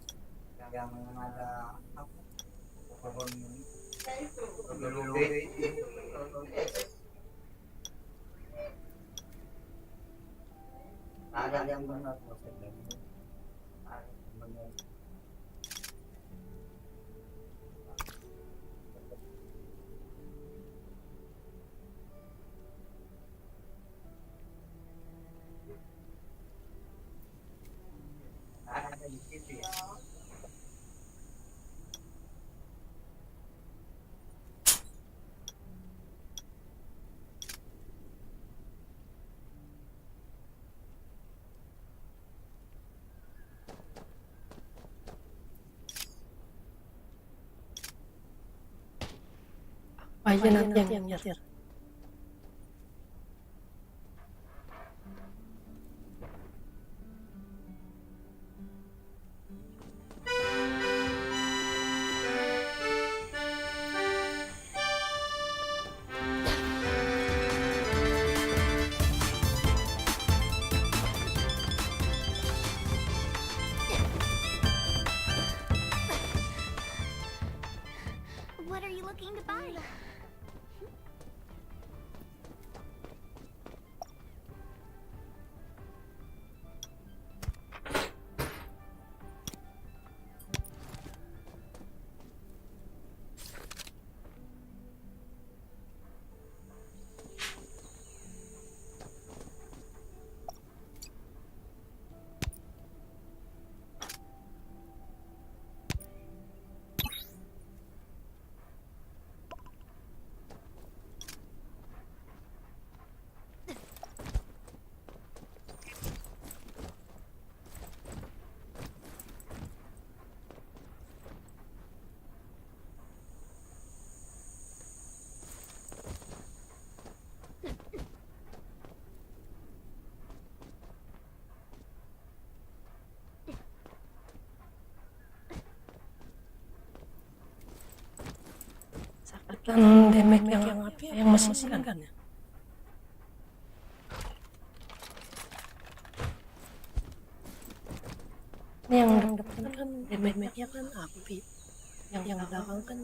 Speaker 2: yang ada apa pohon dulu itu ada yang benar maksudnya ada di situ ya.
Speaker 1: Apa aja nanti yang nyetir.
Speaker 6: What are you looking to buy?
Speaker 1: damage yang apa ya, yang mesin kan ya. Ini yang depan kan damage-nya kan api, yang belakang kan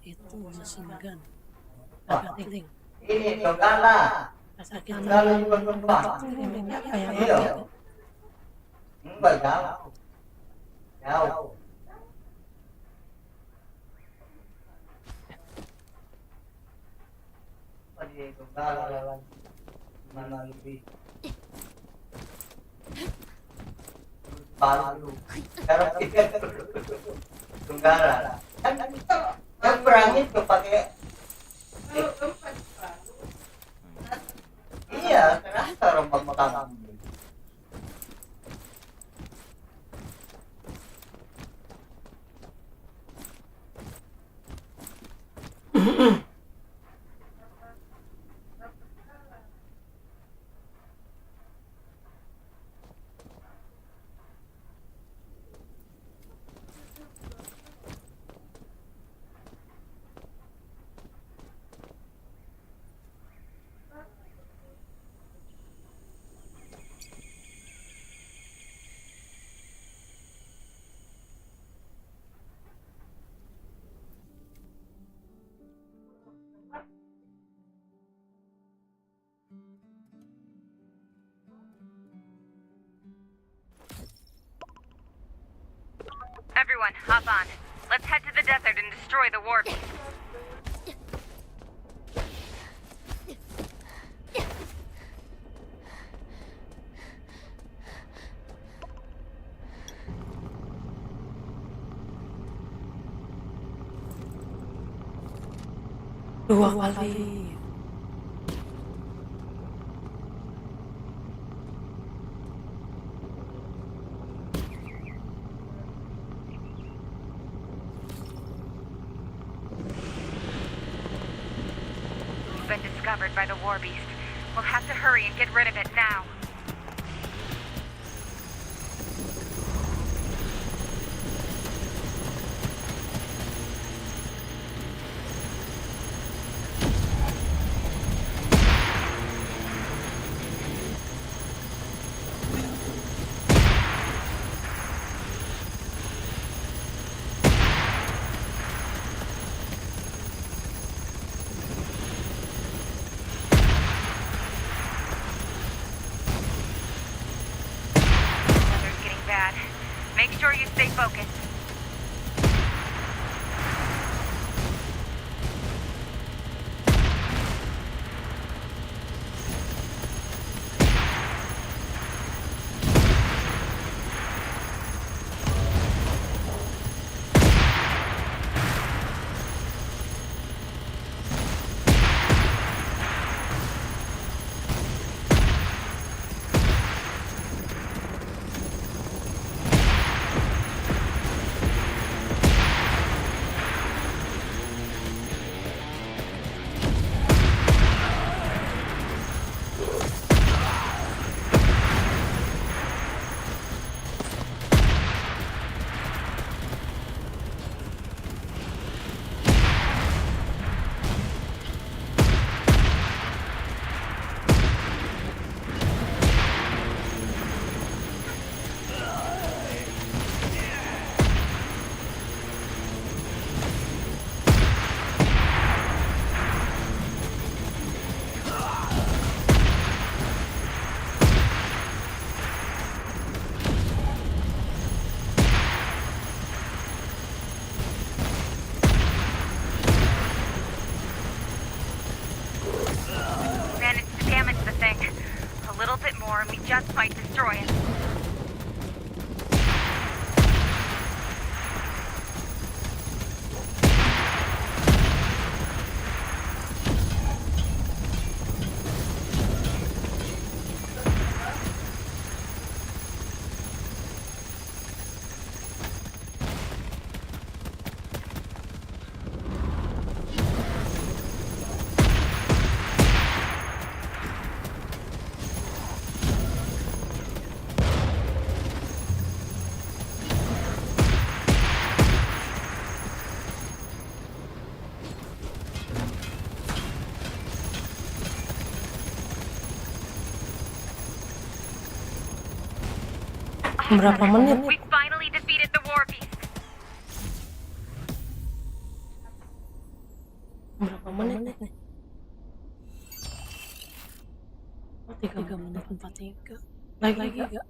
Speaker 1: itu mesin gun. Agak ting.
Speaker 2: Ini saudara.
Speaker 1: Sakit
Speaker 2: Saudara juga perempuan.
Speaker 1: damage-nya kayak
Speaker 2: Iya.
Speaker 1: gitu.
Speaker 2: Enggak jauh. Jauh. Tadi saudara lawan mana lebih. Baru. Sekarang kita saudara. Kan kita yang perang itu pakai. Iya, terasa rombak makanan.
Speaker 9: Everyone, hop on. Let's head to the desert and destroy the war beast.
Speaker 1: Dua kali.
Speaker 9: Been discovered by the war beast. We'll have to hurry and get rid of it now. Weather's getting bad. Make sure you stay focused. Managed to damage the thing. A little bit more and we just might destroy it.
Speaker 1: Berapa menit?
Speaker 9: We finally defeated the war beast.
Speaker 1: Berapa menit nih? Oh, 3 menit 43. Lagi gak?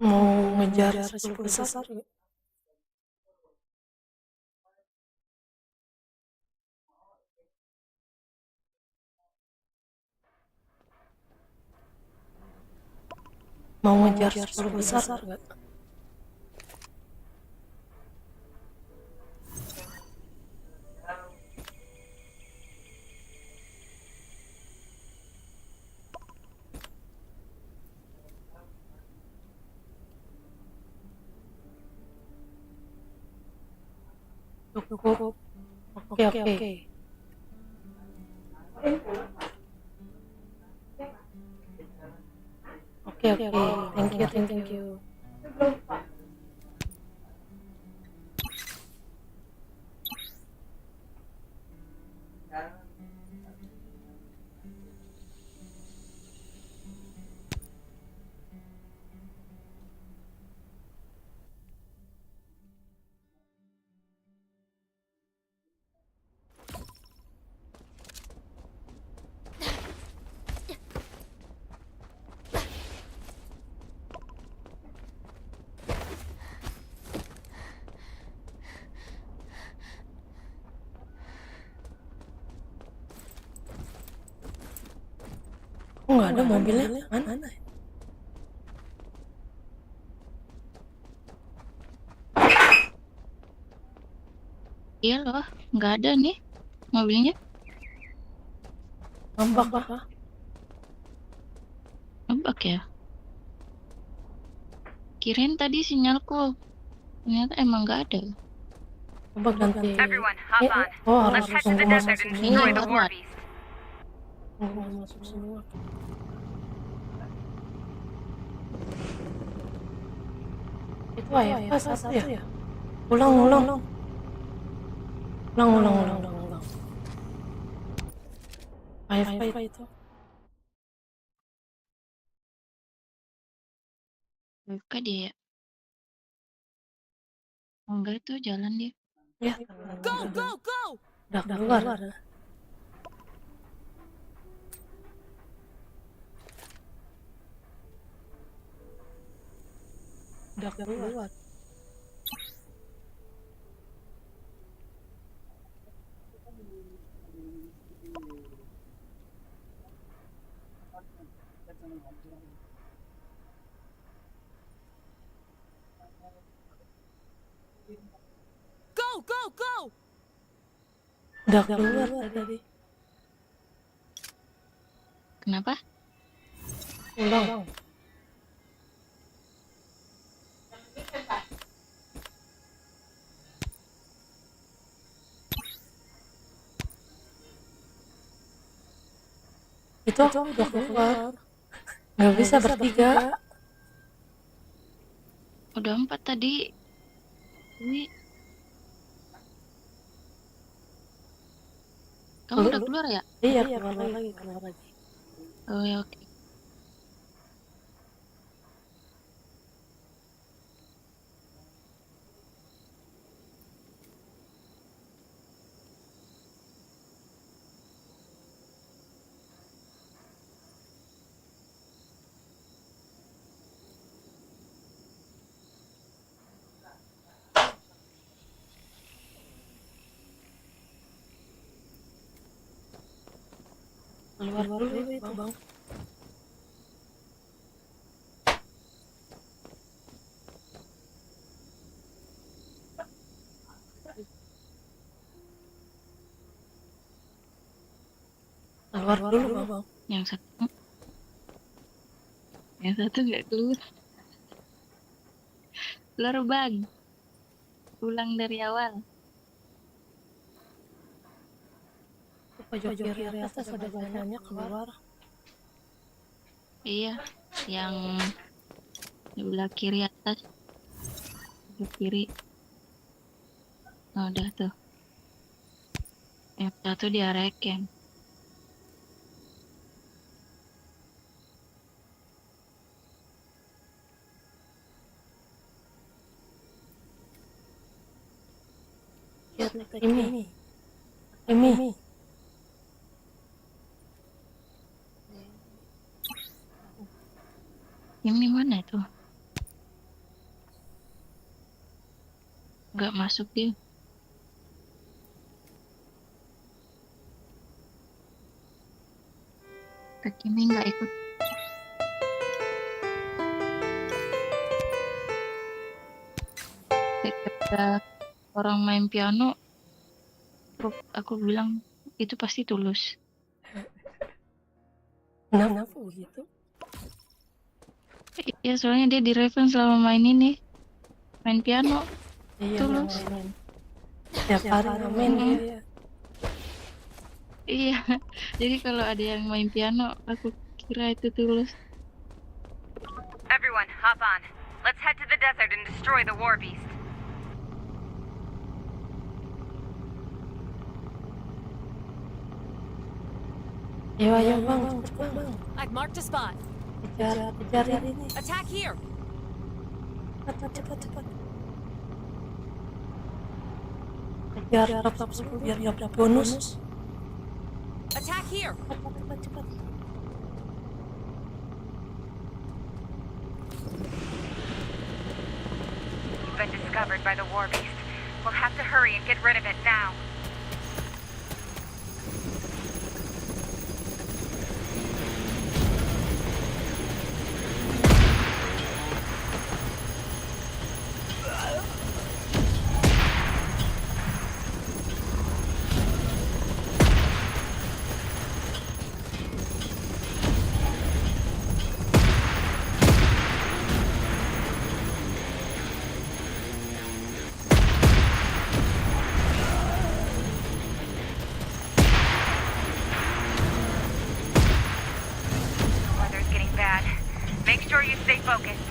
Speaker 1: Mau ngejar 10 besar gak? Mau ngejar 10 besar gak? Cukup. Oke. Thank you. Oh, nggak ada mobilnya. Mana?
Speaker 10: Iya loh, nggak ada nih mobilnya.
Speaker 1: Ngambak.
Speaker 10: Nebak ya. Kirain tadi sinyalku, ternyata emang nggak ada.
Speaker 1: Coba ganti.
Speaker 9: Everyone, hop on.
Speaker 1: Oh,
Speaker 9: Let's
Speaker 1: harus
Speaker 9: head to the
Speaker 1: tunggu
Speaker 9: desert
Speaker 1: masuk
Speaker 9: and
Speaker 1: semua.
Speaker 9: destroy the war beast.
Speaker 1: Tunggu masuk semua. Itu ya, satu ya. Ulang. Apa itu?
Speaker 10: Buka dia ya. Oh, enggak tuh jalan dia.
Speaker 1: Ya.
Speaker 8: Go!
Speaker 1: Udah keluar. Udah keluar.
Speaker 8: Go!
Speaker 1: Udah keluar tadi.
Speaker 10: Kenapa?
Speaker 1: Ulang. Itu udah keluar. Nggak bisa bertiga.
Speaker 10: Udah 4 tadi. Ini kamu udah keluar ya?
Speaker 1: Iya, keluar lagi.
Speaker 10: Oh ya, oke.
Speaker 1: Keluar dulu itu, Bang. Keluar dulu, Bang.
Speaker 10: Yang satu nggak keluar. Keluar bang. Ulang dari awal.
Speaker 1: Pojok kiri atas ada banyak keluar.
Speaker 10: Iya, yang sebelah kiri atas. Sebelah kiri. Oh, udah tuh. Yang satu di area camp.
Speaker 1: ini.
Speaker 10: Ini mana itu? Nggak masuk dia. Ini nggak ikut. Ketika orang main piano, aku bilang itu pasti tulus.
Speaker 1: Kenapa gitu?
Speaker 10: Iya, soalnya dia di Raven selama main ini, main piano, tulus.
Speaker 1: Tiap hari main dia.
Speaker 10: Iya, jadi kalau ada yang main piano, aku kira itu tulus.
Speaker 9: Everyone, hop on. Let's head to the desert and destroy the war beast.
Speaker 1: Ayo bang, cepet bang.
Speaker 11: I've marked a spot.
Speaker 1: Kejar ini.
Speaker 11: Attack here.
Speaker 1: Cepat. Kejar top 10 biar dapat bonus.
Speaker 11: Attack here.
Speaker 1: Cepat.
Speaker 9: You've been discovered by the war beast. We'll have to hurry and get rid of it now. Make sure you stay focused.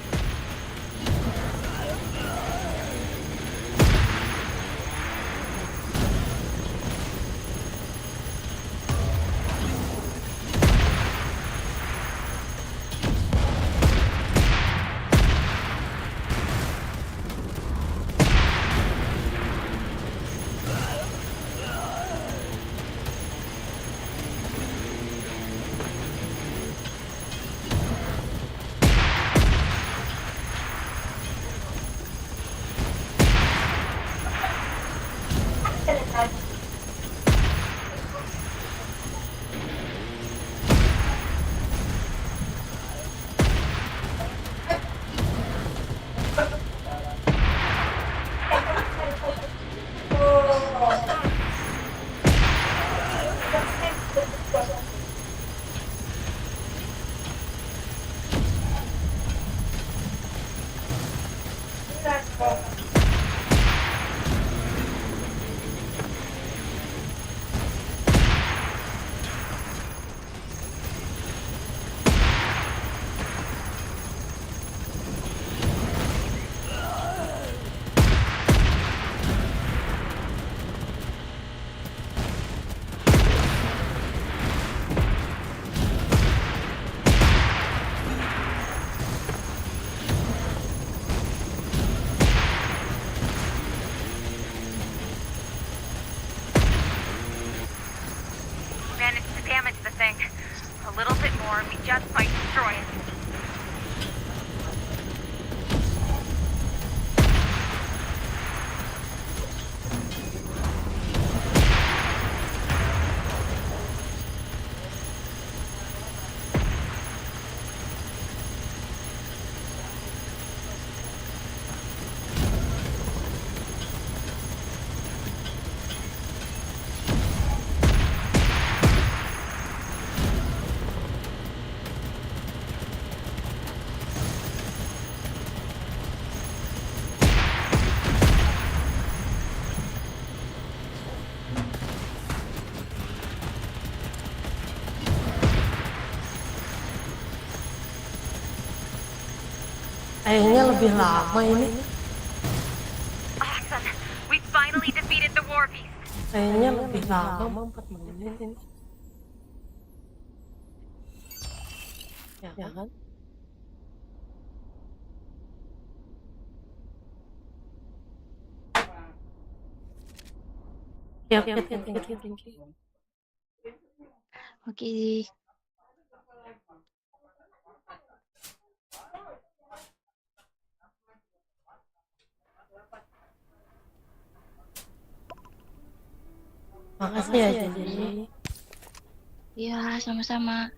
Speaker 9: Managed to damage the thing. A little bit more and we just might destroy it.
Speaker 1: Kayaknya lebih lama ini.
Speaker 9: Awesome. We finally defeated the war beast.
Speaker 1: Kayaknya lebih lama 4 menit ini. Ya kan? Ya, oke, thank you.
Speaker 10: Oke.
Speaker 1: Makasih ya, jadi.
Speaker 10: Iya, sama-sama.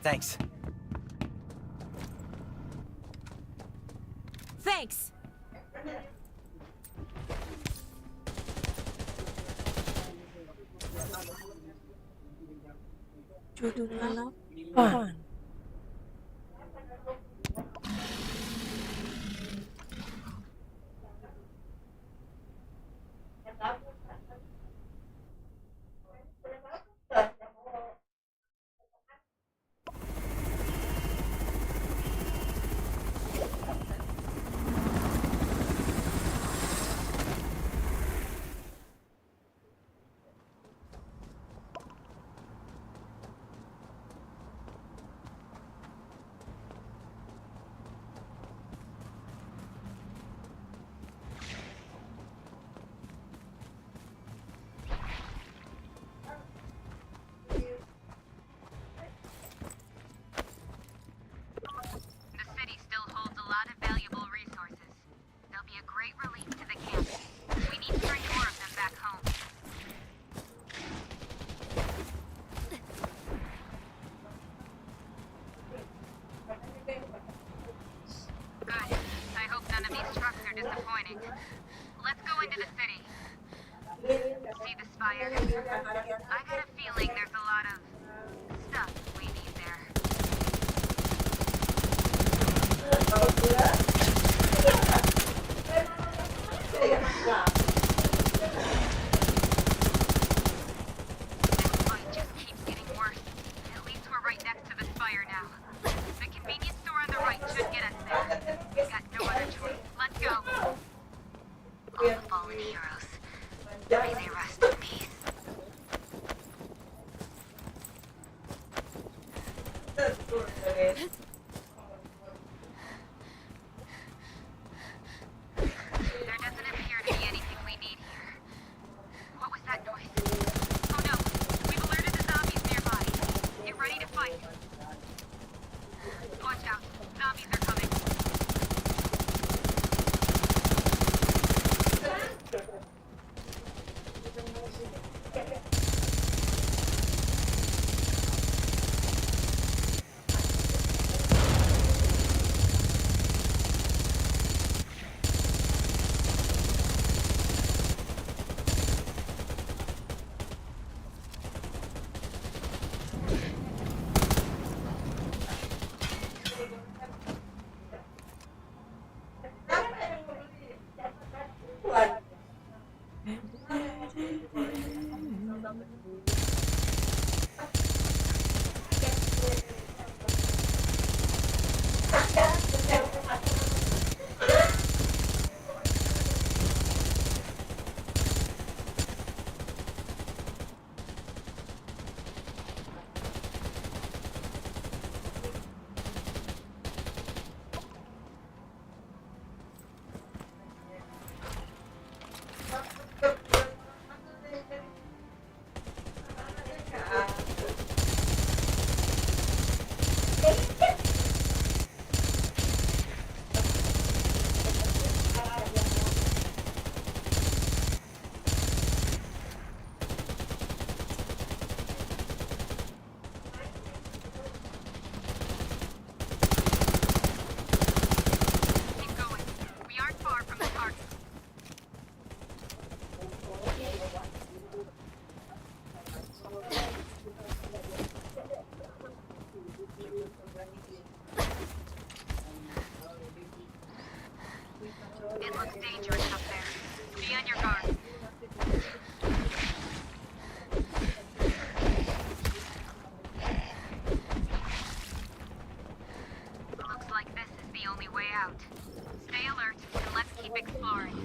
Speaker 12: Thanks.
Speaker 11: Thanks.
Speaker 1: Judul 8.
Speaker 9: The city still holds a lot of valuable resources. They'll be a great relief to the camp. We need to bring more of them back home. Good. I hope none of these trucks are disappointing. Let's go into the city. See the spire? I got a feeling there's a lot of stuff we need there. This fight just keeps getting worse. At least we're right next to the spire now. The convenience store on the right should get us there. We've got no other choice. Let's go. All the fallen heroes. May they rest in peace. There doesn't appear to be anything we need here. What was that noise? Oh no! We've alerted the zombies nearby. Get ready to fight. Watch out. Zombies are coming. It looks dangerous up there. Be on your guard. Looks like this is the only way out. Stay alert and let's keep exploring.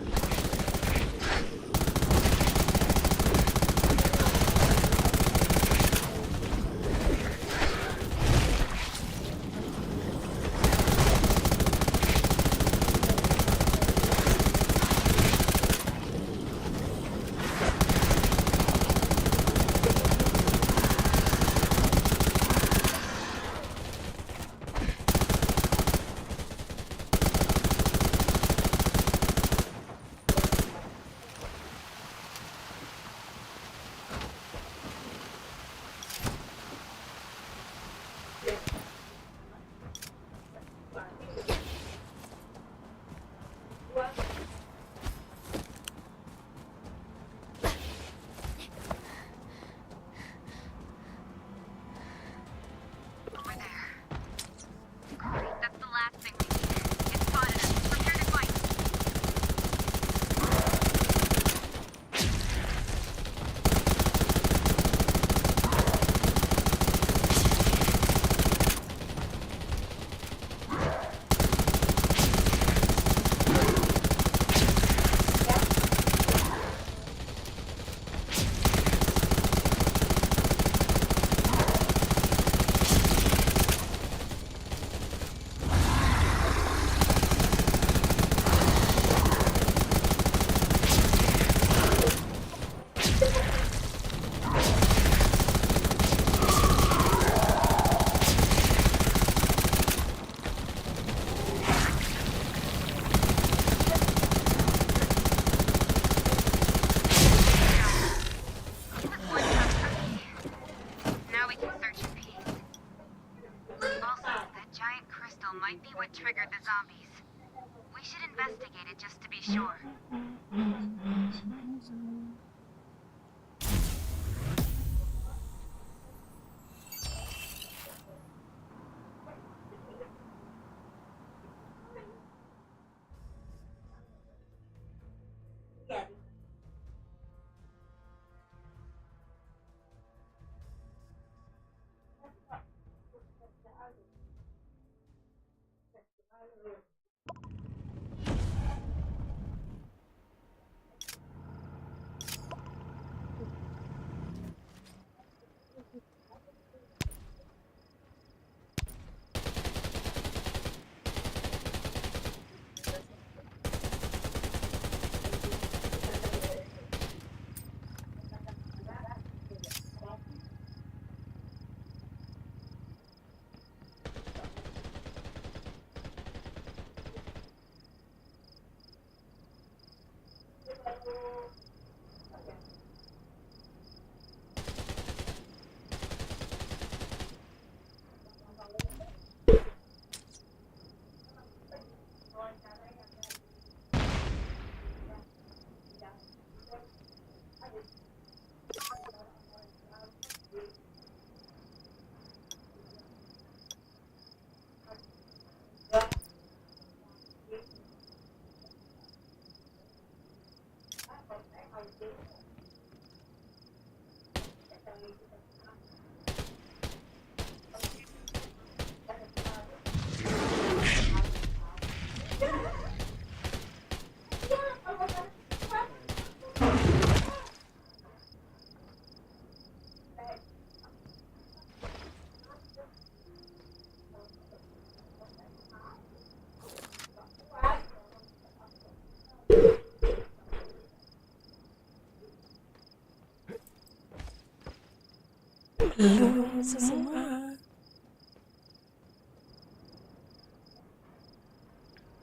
Speaker 1: Belum semua.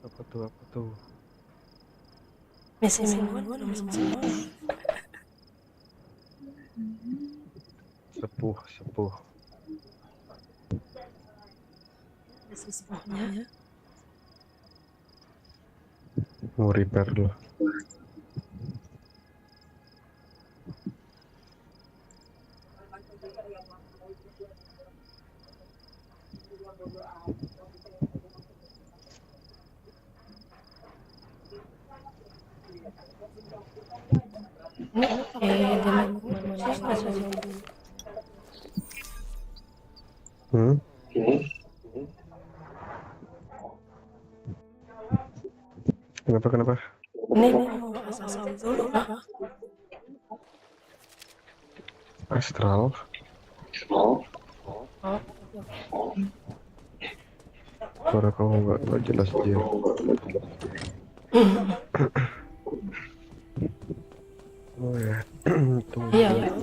Speaker 4: Apa tuh? Apa tuh?
Speaker 1: Misi mingguan belum semua.
Speaker 4: Sepuh, sepuh.
Speaker 1: Misi sepuhnya.
Speaker 4: Mau repair dulu. Kenapa?
Speaker 1: Ini mau asal dulu apa?
Speaker 4: Astral. Suara kamu nggak jelas dia. Oh ya, tunggu.
Speaker 1: Iya.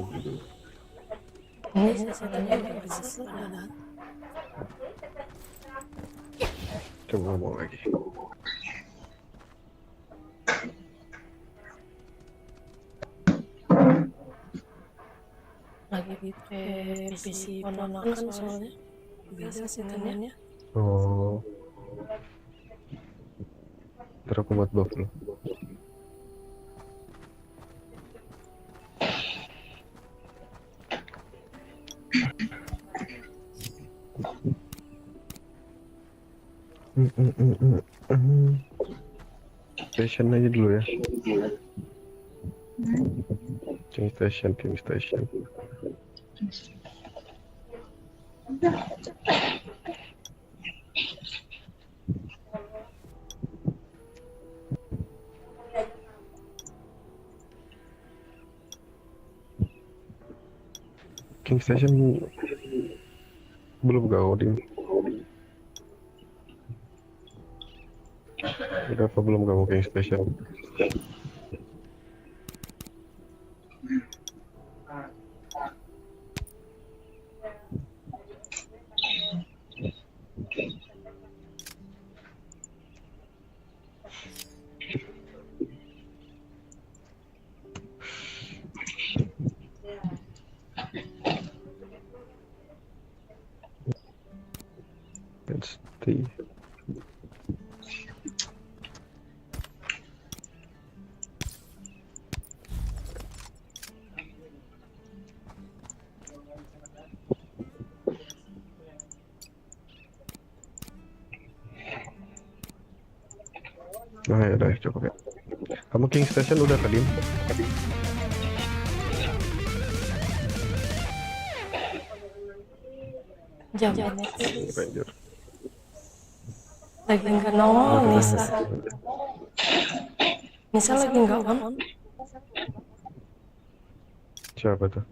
Speaker 1: Ini sesuatunya nggak bisa selesai.
Speaker 4: Coba ngomong lagi.
Speaker 1: Lagi di PC ponakan soalnya biasa sih tangannya.
Speaker 4: Oh, ntar aku buat buff dulu. Station aja dulu ya. King station. King station belum gauding. Udah apa belum kamu King station? Let's see. Nah ya udah cukup ya. Kamu King Station udah tadi?
Speaker 1: Jangan
Speaker 4: Ranger.
Speaker 1: Lagi nggak nongol Nisa. Nisa lagi nggak on.
Speaker 12: Siapa tuh?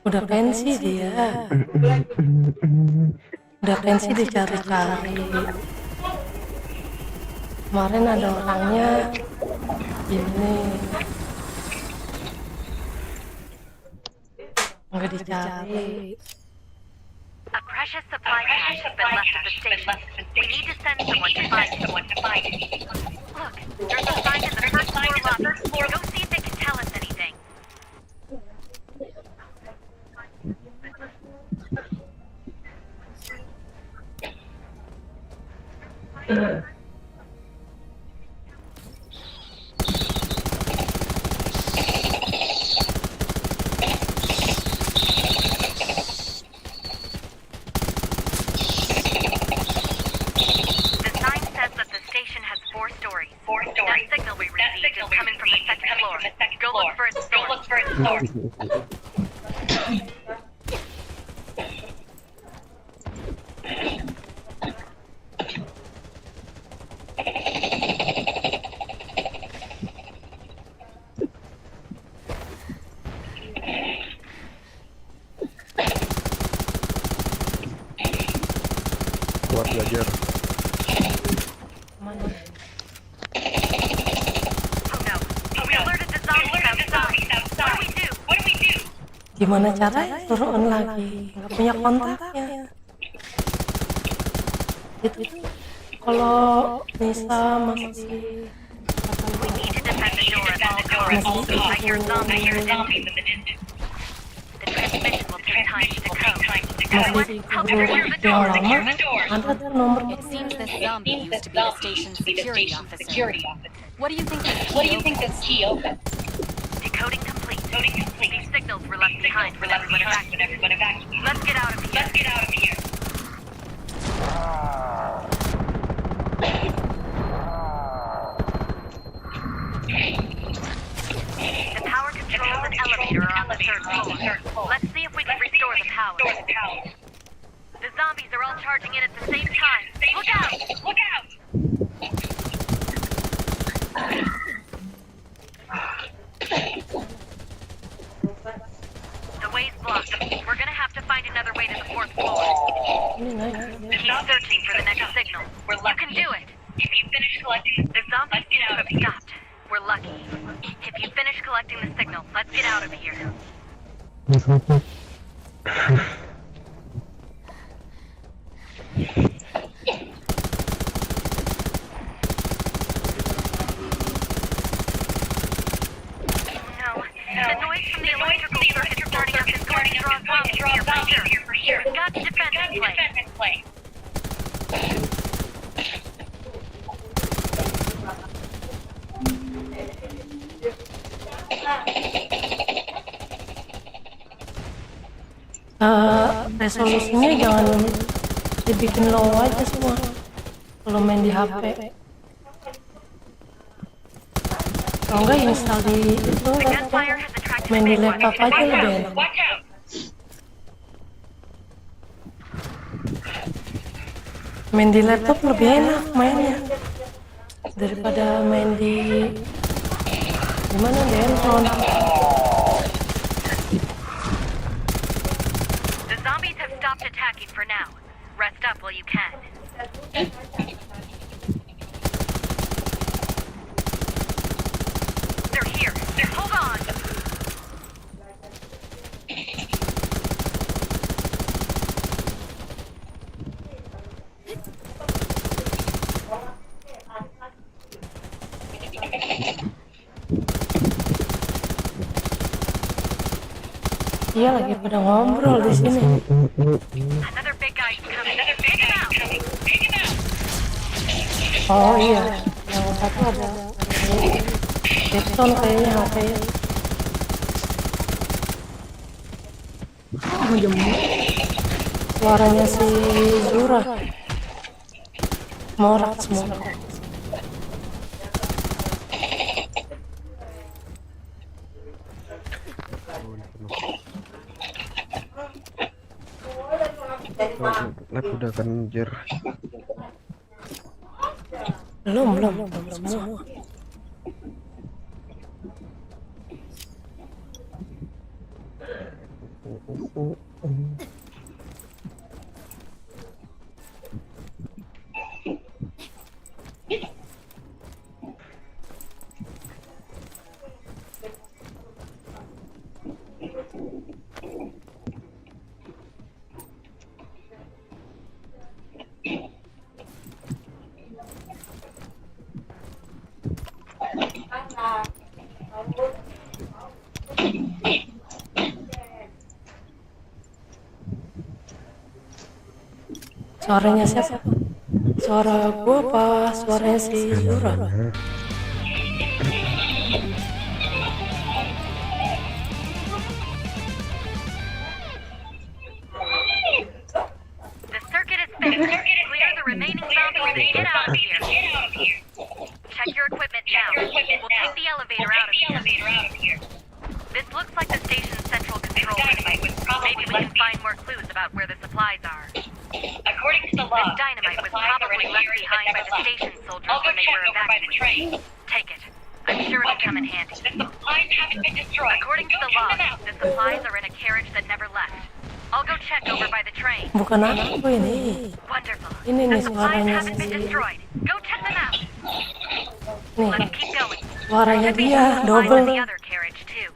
Speaker 1: Udah pensi dia. Udah pensi dicari-cari. Kemarin ada orangnya ini nggak dicari.
Speaker 9: A precious supply cache has been left at the station. We need to send someone to find it. Look, there's a sign in the first floor lobby. Go see if they can tell us anything. That signal we received is coming from the second floor. Go look for its source.
Speaker 12: Buat belajar.
Speaker 1: Gimana caranya suruh on lagi? Nggak punya kontaknya. Itu kalau Nisa masih
Speaker 11: It seems this zombie used to be the station's security officer. What do you think this key opens?
Speaker 9: Decoding complete. These signals were left behind when everyone evacuated. Let's get out of here. The power controls and elevator are on the third floor. Let's see if we can restore the power. The zombies are all charging in at the same time. Look out! The way's blocked. We're gonna have to find another way to the fourth floor. Keep searching for the next signal. You can do it. If you finish collecting the zombies seem to have stopped. We're lucky. If you finish collecting the signal, let's get out of here. The noise from the electrical circuit starting up is going to draw zombies here for sure. Got to defend this place.
Speaker 1: Resolusinya jangan dibikin low aja semua kalau main di HP. Kalau enggak install di itu main di laptop aja lebih enak. Main di laptop lebih enak mainnya daripada main di gimana di handphone.
Speaker 9: The zombies have stopped attacking for now. Rest up while you can. They're here. Hold on.
Speaker 1: Iya lagi pada ngobrol di sini.
Speaker 9: Another big guy coming. Take him out.
Speaker 1: Oh iya, yang satu ada Jackson kayaknya HP. Suaranya si Zura. Morak semua.
Speaker 12: Lab udah kan anjir.
Speaker 1: Belum semua. Suaranya siapa? Suara gua apa suaranya si Zura?
Speaker 9: The circuit is fixed. Clear the remaining zombies and get out of here. Check your equipment now. We'll take the elevator out of here. This looks like the station's central control room. Maybe we can find more clues about where the supplies are.
Speaker 11: According to the log,
Speaker 9: This dynamite was probably left behind by the station soldiers when they were evacuated. Take it. I'm sure it'll come in handy.
Speaker 11: the supplies haven't been destroyed.
Speaker 9: According to the log, the supplies are in a carriage that never left. I'll go check over by the train.
Speaker 1: Bukan aku ini.
Speaker 9: Wonderful.
Speaker 1: Ini
Speaker 9: The
Speaker 1: nih
Speaker 9: supplies
Speaker 1: suaranya
Speaker 9: haven't been
Speaker 1: si.
Speaker 9: destroyed. Go check them out.
Speaker 1: Nih,
Speaker 9: Let's keep going.
Speaker 1: suaranya
Speaker 9: Could be
Speaker 1: dia
Speaker 9: some supplies in the
Speaker 1: double.
Speaker 9: other carriage too.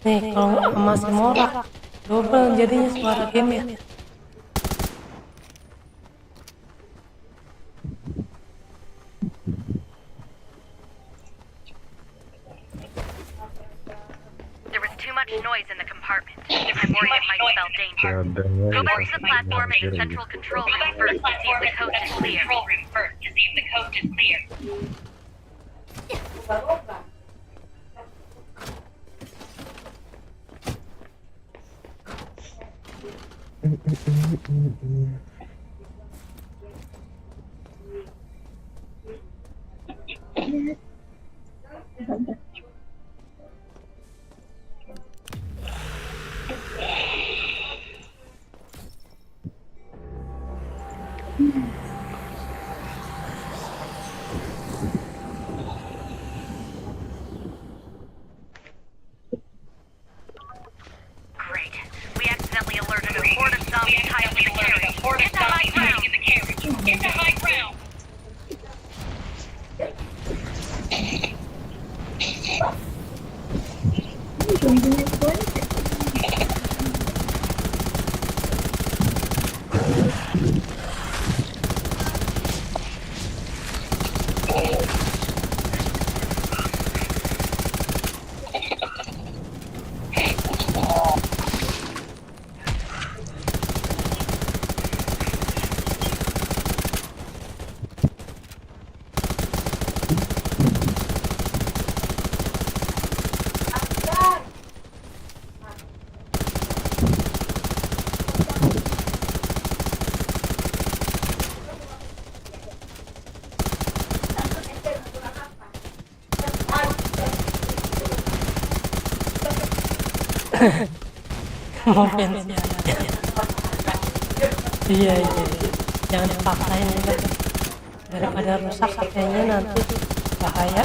Speaker 1: Nih, kalau masih morak, double jadinya suara game ya.
Speaker 9: There was too much noise in the compartment. I'm worried it might spell danger.
Speaker 12: Keadaannya
Speaker 9: Go
Speaker 12: ya
Speaker 9: back to the
Speaker 12: pasti
Speaker 9: platform in
Speaker 12: anjir
Speaker 9: the
Speaker 12: ini.
Speaker 9: central control room first to see if the coast is clear. Great. We accidentally alerted a horde of zombies tied to the carriage. Get to high ground.
Speaker 1: Mau pensi aja. Iya. Jangan dipaksain juga. Daripada rusak kayaknya nanti bahaya.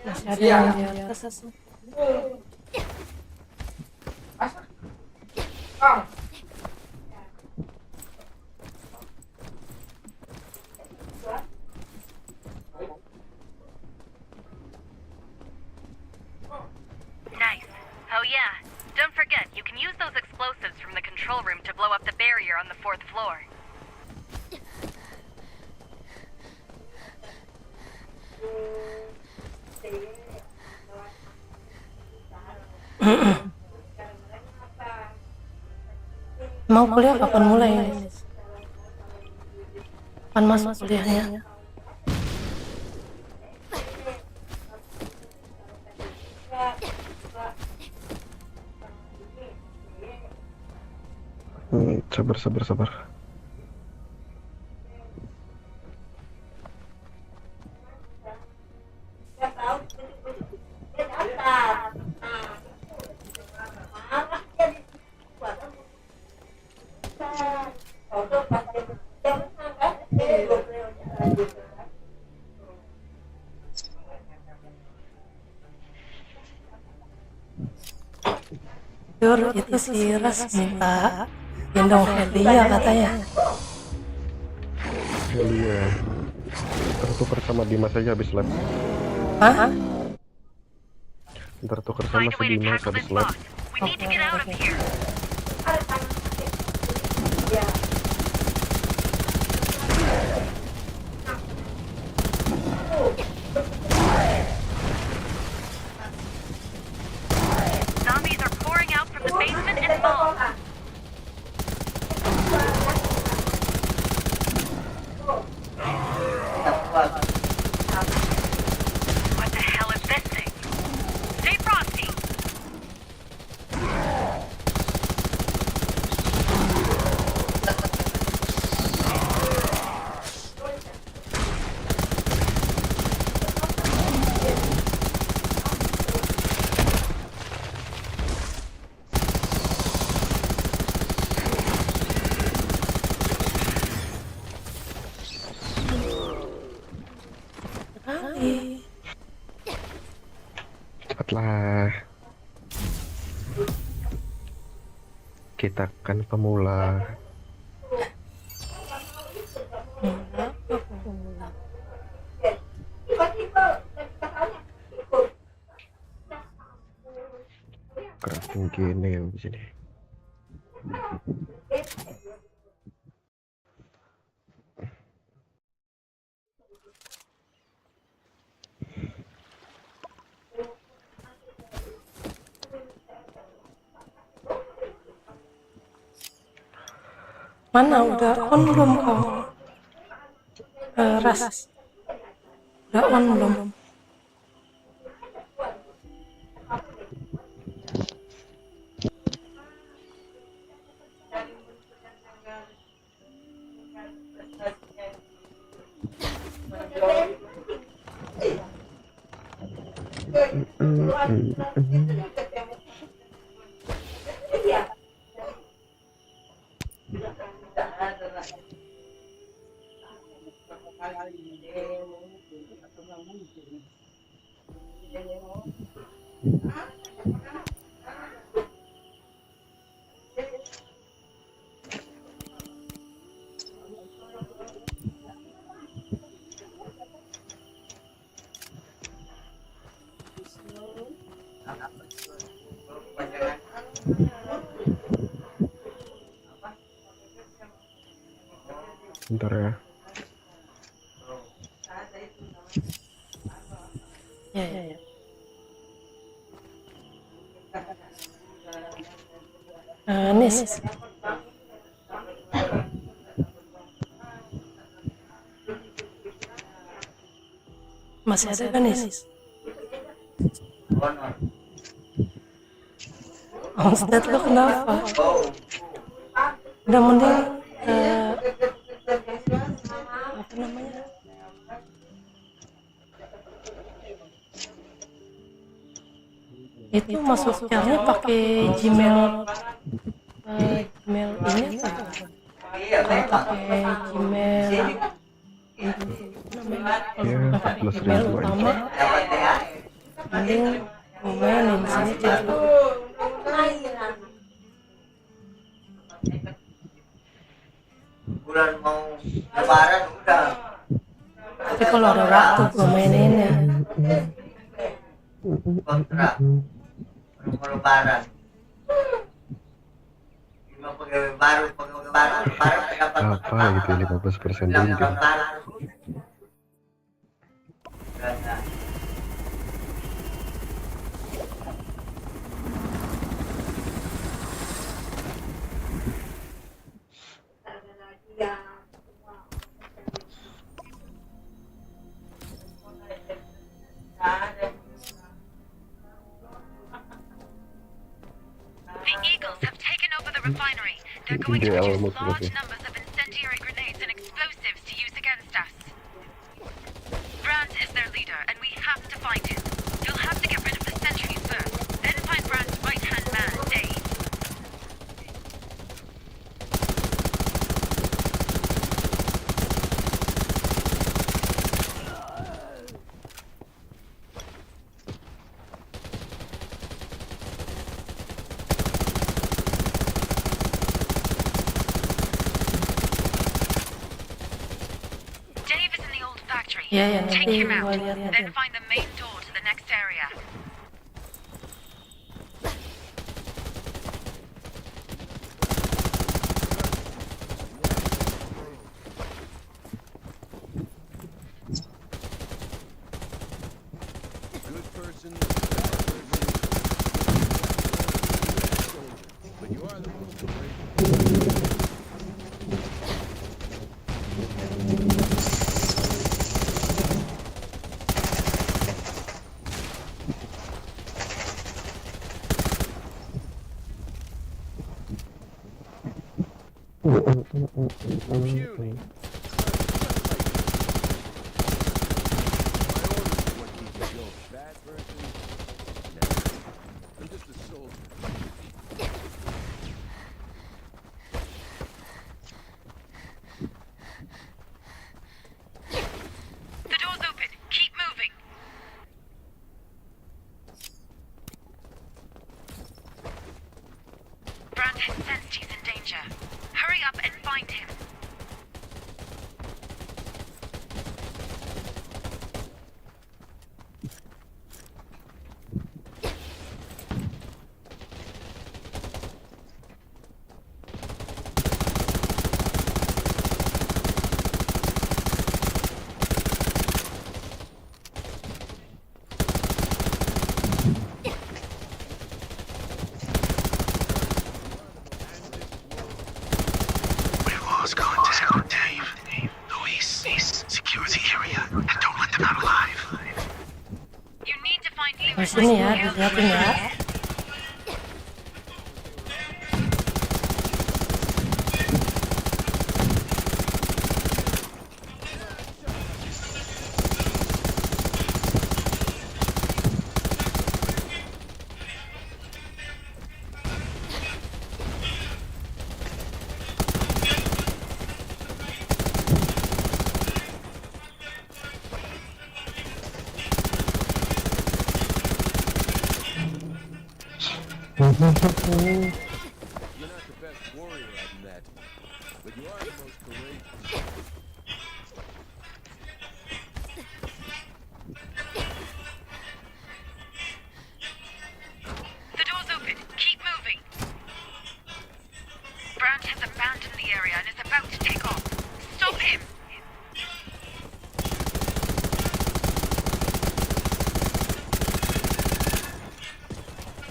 Speaker 1: Masih ada yang di atas.
Speaker 9: Nice. Oh yeah. Don't forget, you can use those explosives from the control room to blow up the barrier on the 4th floor.
Speaker 1: Mau kuliah kapan mulai? Kapan masuk kuliahnya?
Speaker 12: Sabar.
Speaker 1: Itu si Ras minta gendong Helia katanya.
Speaker 12: Helia tertukar sama Dimas aja habis lab.
Speaker 1: Hah?
Speaker 12: Ntar tukar sama si Dimas habis lab.
Speaker 9: Zombies are pouring out from the basement and vault. What the hell is this thing? Stay frosty.
Speaker 12: Cepatlah. Kita kan pemula. Crafting gini yang di sini.
Speaker 1: Mana udah on belum kamu? Ras. Udah on belum?
Speaker 12: Bentar ya.
Speaker 1: Ya. Nis. Masih ada kan Nis? Ustadz lo kenapa? Udah mending apa namanya? Itu masuknya pakai Gmail ini apa? Kalau pakai Gmail
Speaker 12: Ya,
Speaker 1: pakai
Speaker 12: 14.000
Speaker 1: Gmail utama, mending mainin sini dulu.
Speaker 2: Bulan mau lebaran udah.
Speaker 1: Tapi kalau ada waktu gue mainin ya.
Speaker 2: Kontrak mau lebaran. Lima pegawai baru dapat
Speaker 12: apa gitu 15% dulu.
Speaker 9: going to
Speaker 12: Ideal
Speaker 9: produce
Speaker 12: motivasi.
Speaker 9: large numbers of incendiary grenades and explosives to use against us. Brandt is their leader, and we have to find him. You'll have to get rid of the sentries first, then find Brandt's right-hand man, Dave.
Speaker 1: Yeah,
Speaker 9: Take
Speaker 1: nanti
Speaker 9: him out,
Speaker 1: gua lihat
Speaker 9: then find the main door to the next area.
Speaker 3: Good person, bad person. But you are the most courageous. Puny. Bad person? Nah. I'm just a soldier.
Speaker 9: The door's open. Keep moving. Brandt has sensed he's in danger. Hurry up and find him.
Speaker 1: Di sini ya, hati-hati ya.
Speaker 3: You're not the best warrior I've met, but you are the most courageous.
Speaker 9: The door's open. Keep moving. Brandt has abandoned the area and is about to take off. Stop him.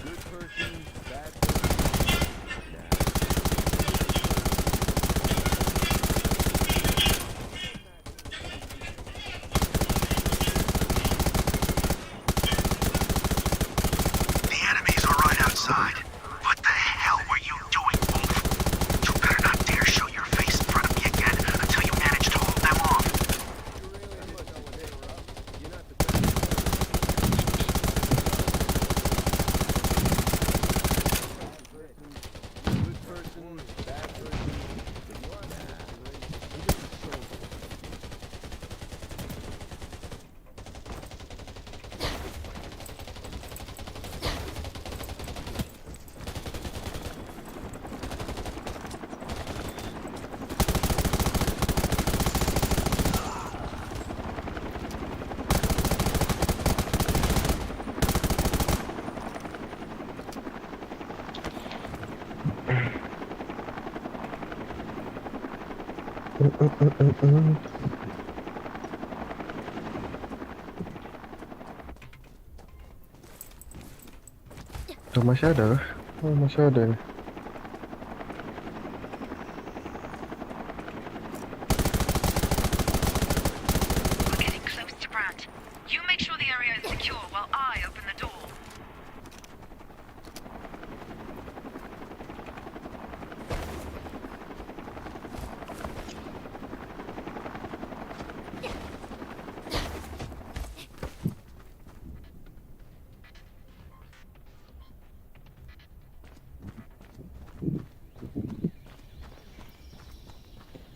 Speaker 3: Good person, bad person.
Speaker 5: The enemies are right outside. What the hell were you doing, Wolf? You better not dare show your face in front of me again until you manage to hold them off.
Speaker 3: You're not the best. Good person, bad person. But you are the most courageous. I'm just a soldier.
Speaker 12: Oh, masih ada kah? Oh, masih ada nih.
Speaker 9: We're getting close to Brandt. You make sure the area is secure while I open the door.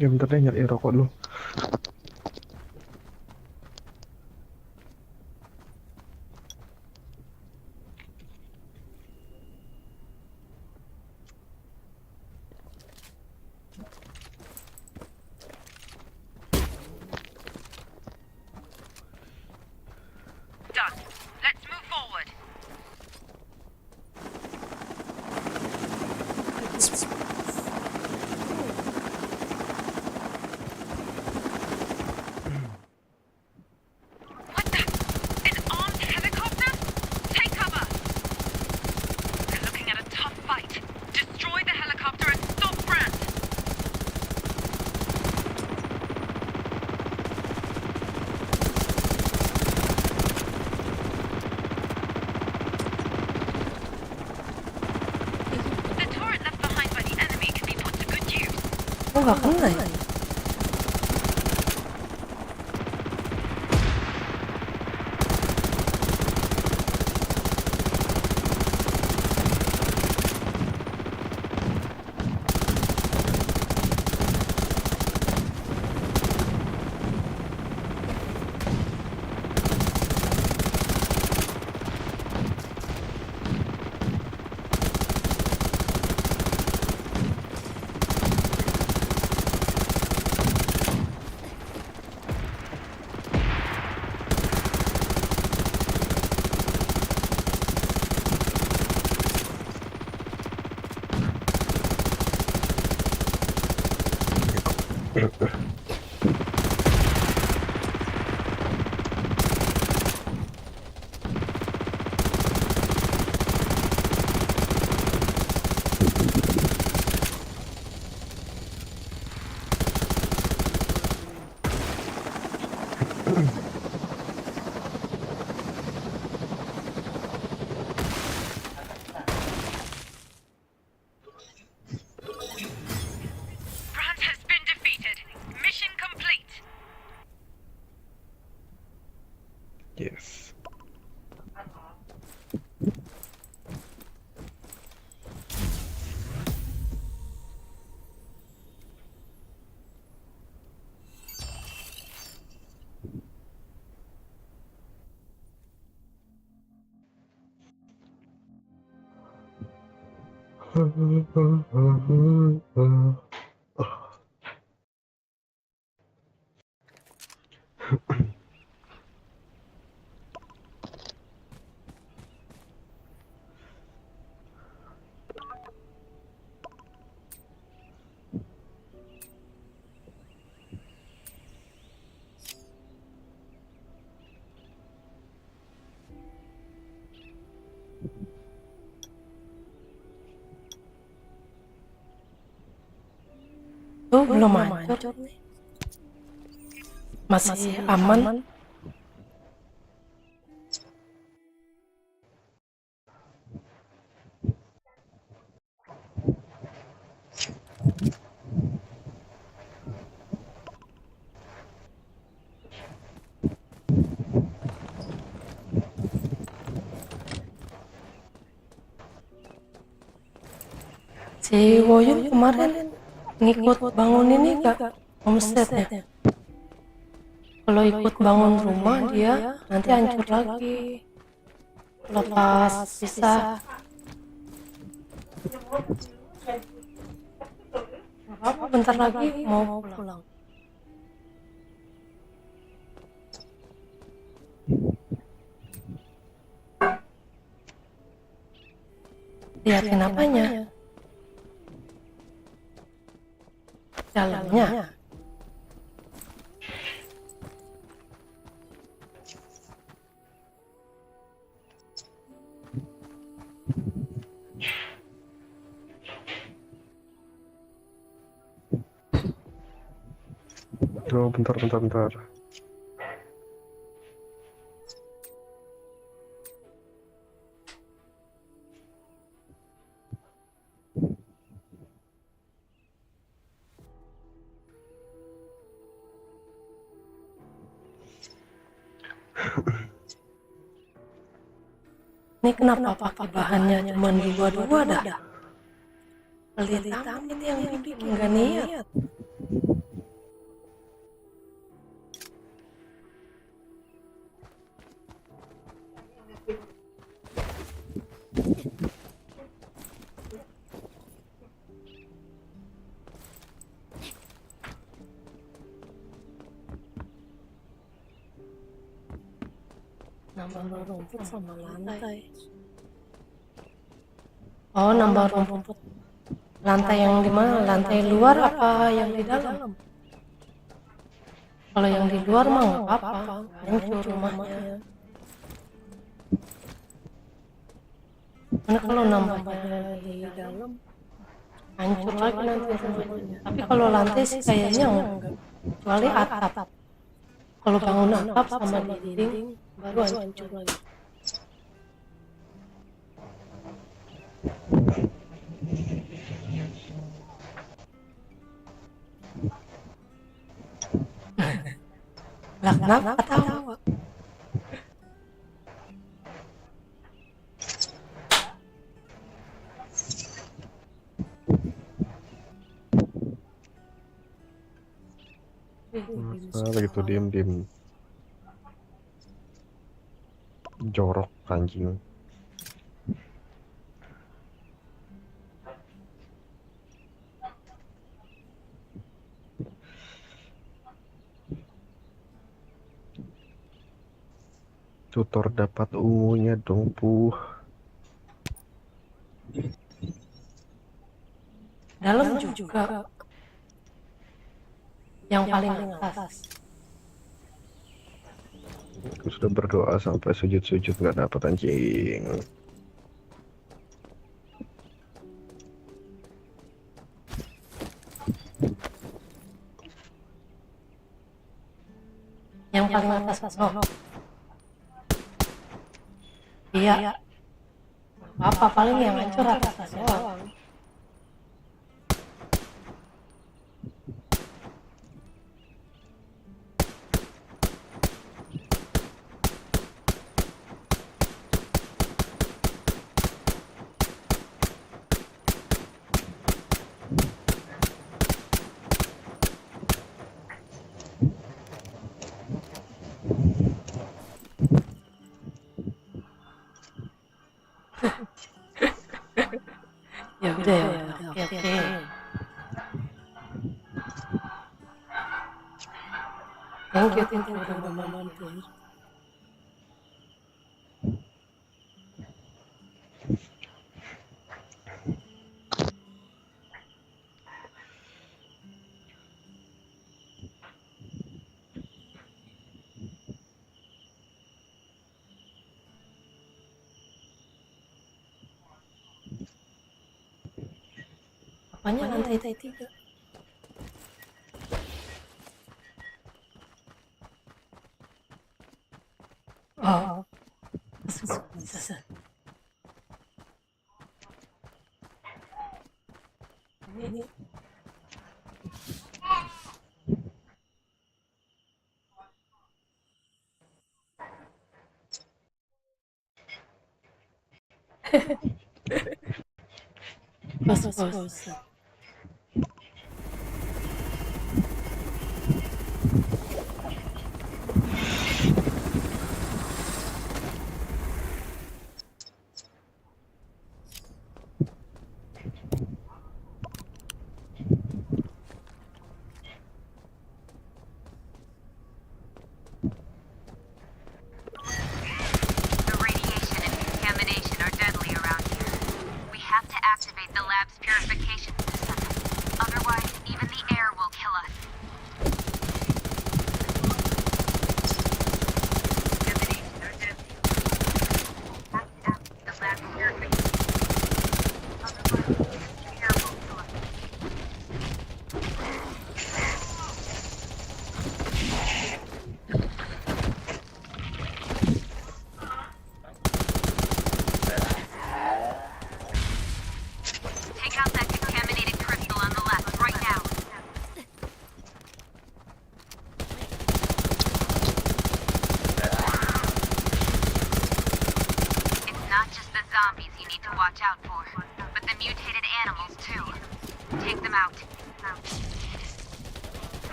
Speaker 12: Ya bentar deh nyari rokok dulu.
Speaker 9: Done. Let's move forward. What the? An armed helicopter? Take cover. We're looking at a tough fight. Destroy the helicopter and stop Brand. The turret left behind by the enemy can be put to good use.
Speaker 1: Oh nggak kena ya?
Speaker 9: Brand has been defeated. Mission complete.
Speaker 12: Yes.
Speaker 1: Tuh belum hancur nih. Masih aman. Si Woyun kemarin ngikut bangun ini gak homesteadnya. Kalau ikut bangun rumah dia nanti hancur lagi. Lepas pisah. Apa bentar lagi mau pulang. Lihatin apanya? Jalannya.
Speaker 12: Oh, bentar.
Speaker 1: Ini kenapa pakai bahannya cuma dua dah? Pelit amat yang bikin gak niat. Nambah rumput sama lantai. Oh, nambah rumput. Lantai yang di mana? Lantai luar apa yang di dalam? Kalau yang di luar mah nggak apa-apa, hancur rumahnya. Karena kalau nambahnya di dalam, hancur lagi nanti rumahnya. Tapi kalau lantai sih kayaknya enggak, kecuali atap. Kalau bangun atap sama dinding, baru hancur lagi. Lah kenapa ketawa?
Speaker 12: Lagi tuh diem jorok anjing. Tutor dapat ungunya dong, Puh.
Speaker 1: Dalam juga. Yang paling atas.
Speaker 12: Aku sudah berdoa sampai sujud-sujud nggak dapat anjing.
Speaker 1: Yang paling atas, no. Iya. Apa paling yang hancur atas doang. Ya udah, oke. Thank you udah mampir. Apanya lantai 3? Oh. Bisa. Ini. Bos.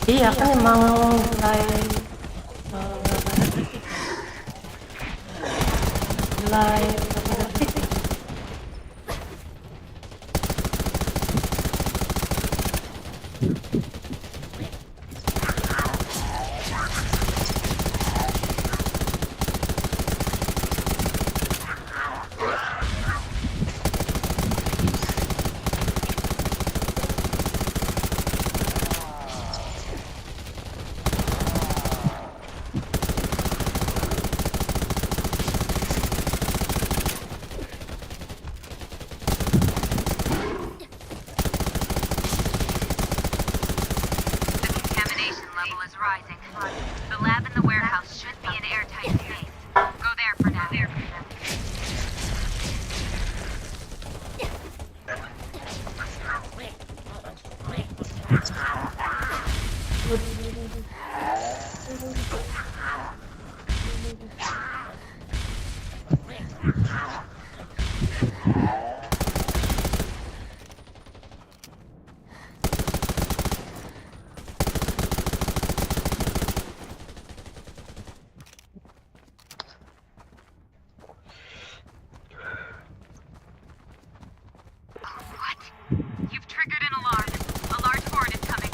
Speaker 1: Iya kan emang nilai berapa detik.
Speaker 9: You've triggered an alarm. A large horde is coming.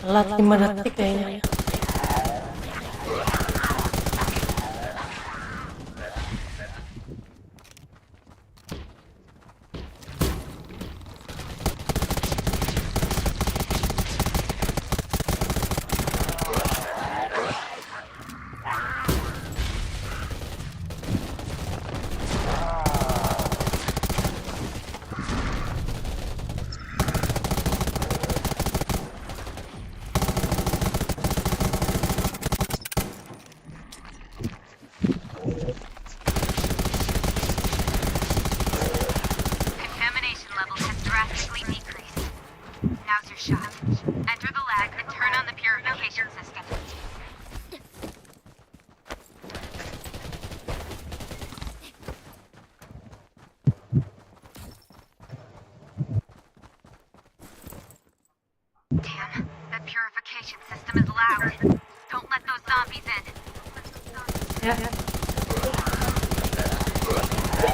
Speaker 1: Telat 5 detik kayaknya.
Speaker 9: Damn, that purification system is loud. Don't let those zombies in.
Speaker 1: Ya.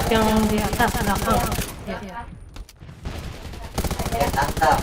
Speaker 1: Yang di atas belakang. Ya.
Speaker 2: Tantang.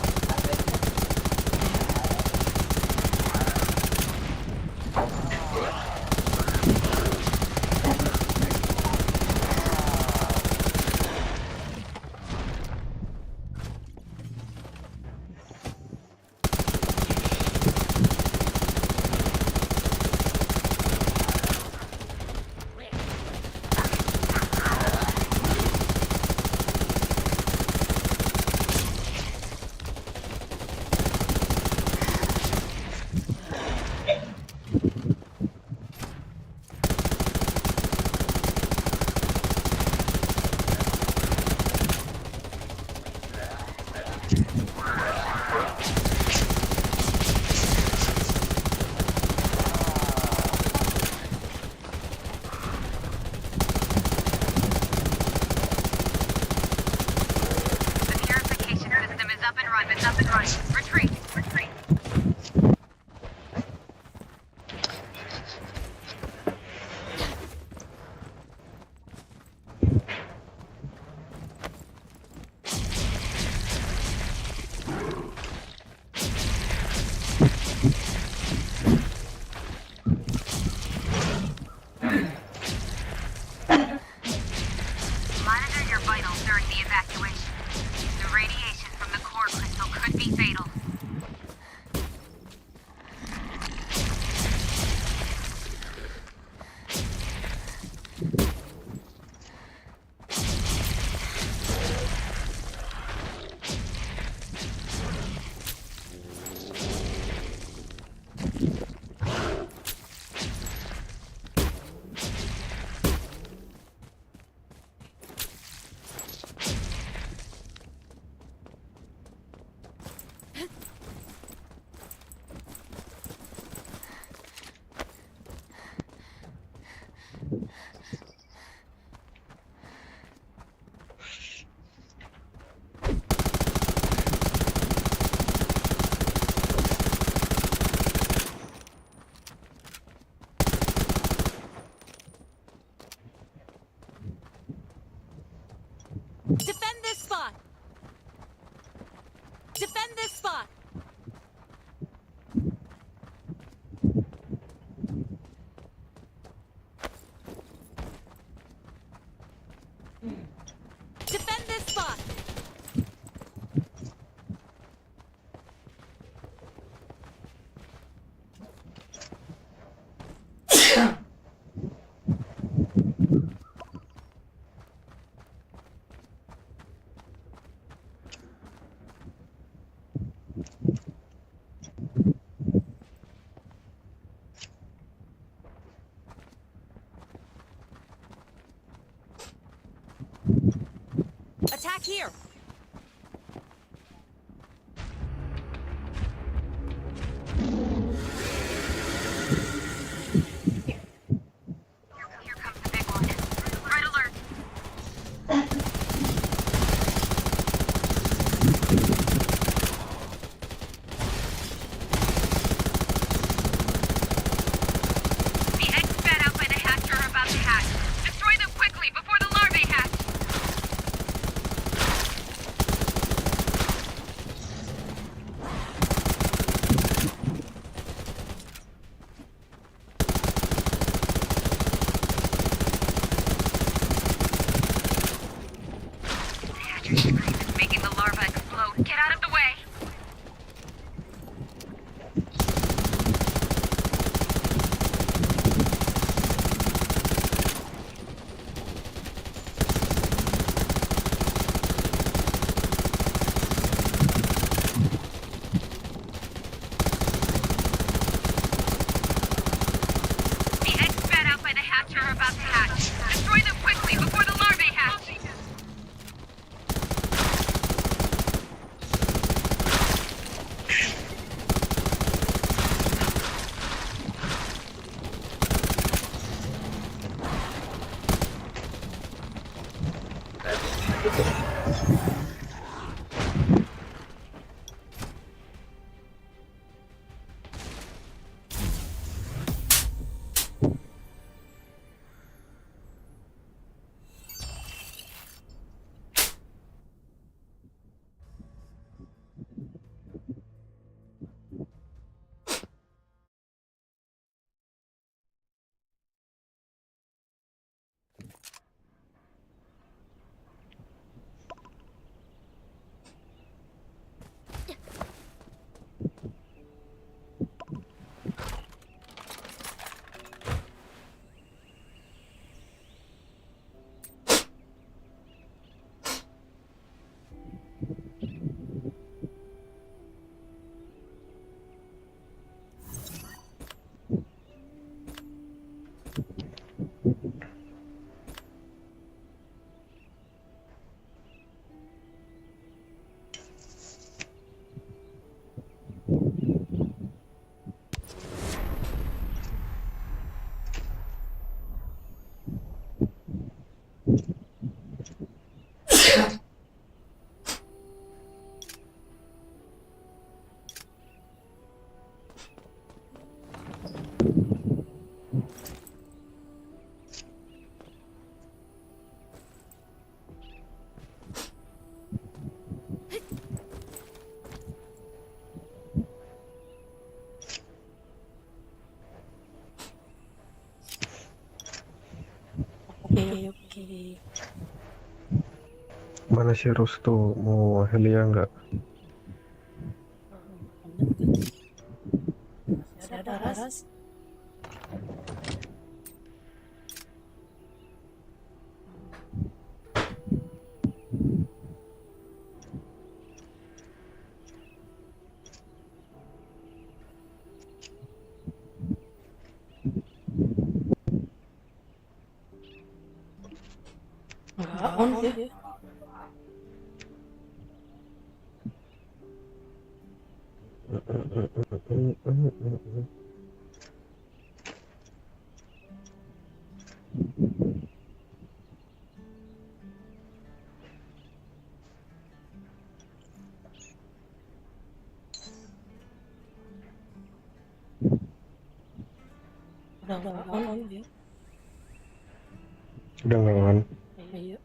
Speaker 6: Defend this spot. Defend this spot. Attack here.
Speaker 9: Here comes the big one. Red alert. The eggs spat out by the hatch are about to hatch. Destroy them quickly before the larvae hatch. The hatcher's scream is making the larva explode. Get out of the way. The eggs spat out by the hatch are about to hatch. Destroy them quickly before the larvae hatch.
Speaker 1: Oke.
Speaker 12: Mana si Rusto? Mau Helia nggak?
Speaker 1: Masih ada ras. Nggak on dia. Udah nggak on dia.
Speaker 12: Udah nggak on.
Speaker 1: Iya.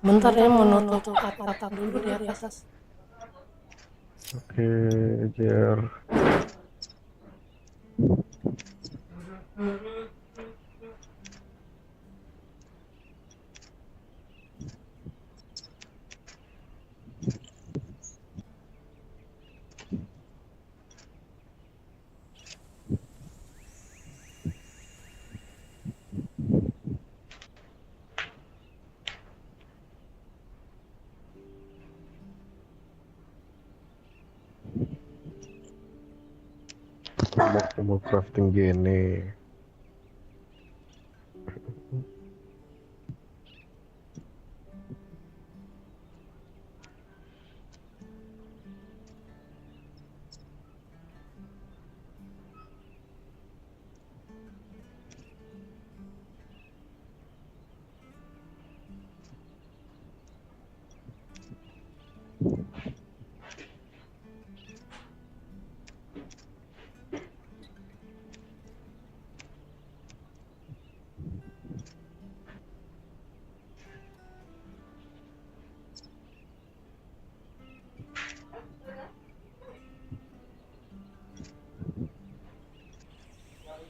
Speaker 1: Sebentar ya, menutup kata-kata dulu di atas.
Speaker 12: Oke, Jer. Mau crafting gini.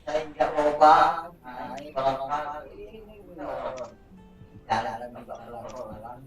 Speaker 2: Saya tidak lubang, nah ini barang-barang ini jalan juga pelan-pelan.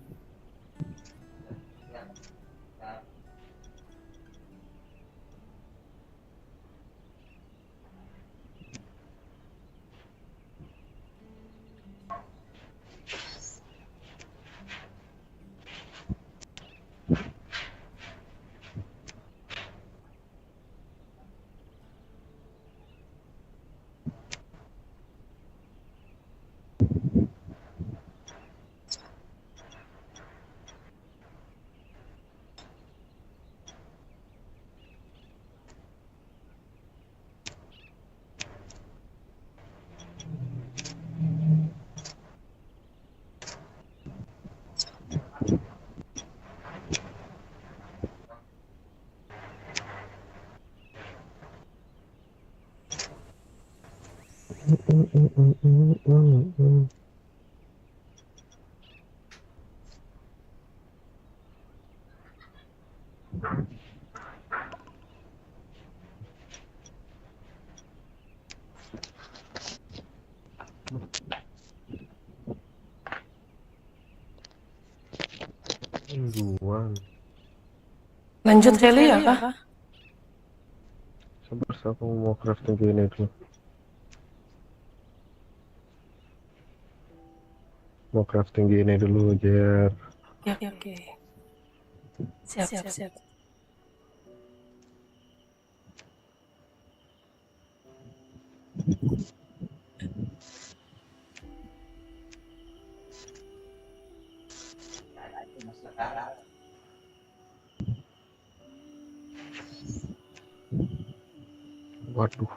Speaker 12: Mingguan.
Speaker 1: Lanjut Heli ya kah?
Speaker 12: Sabar, aku mau crafting gini dulu. Mau crafting gini dulu, Jer.
Speaker 1: Oke. Siap.
Speaker 12: Waduh.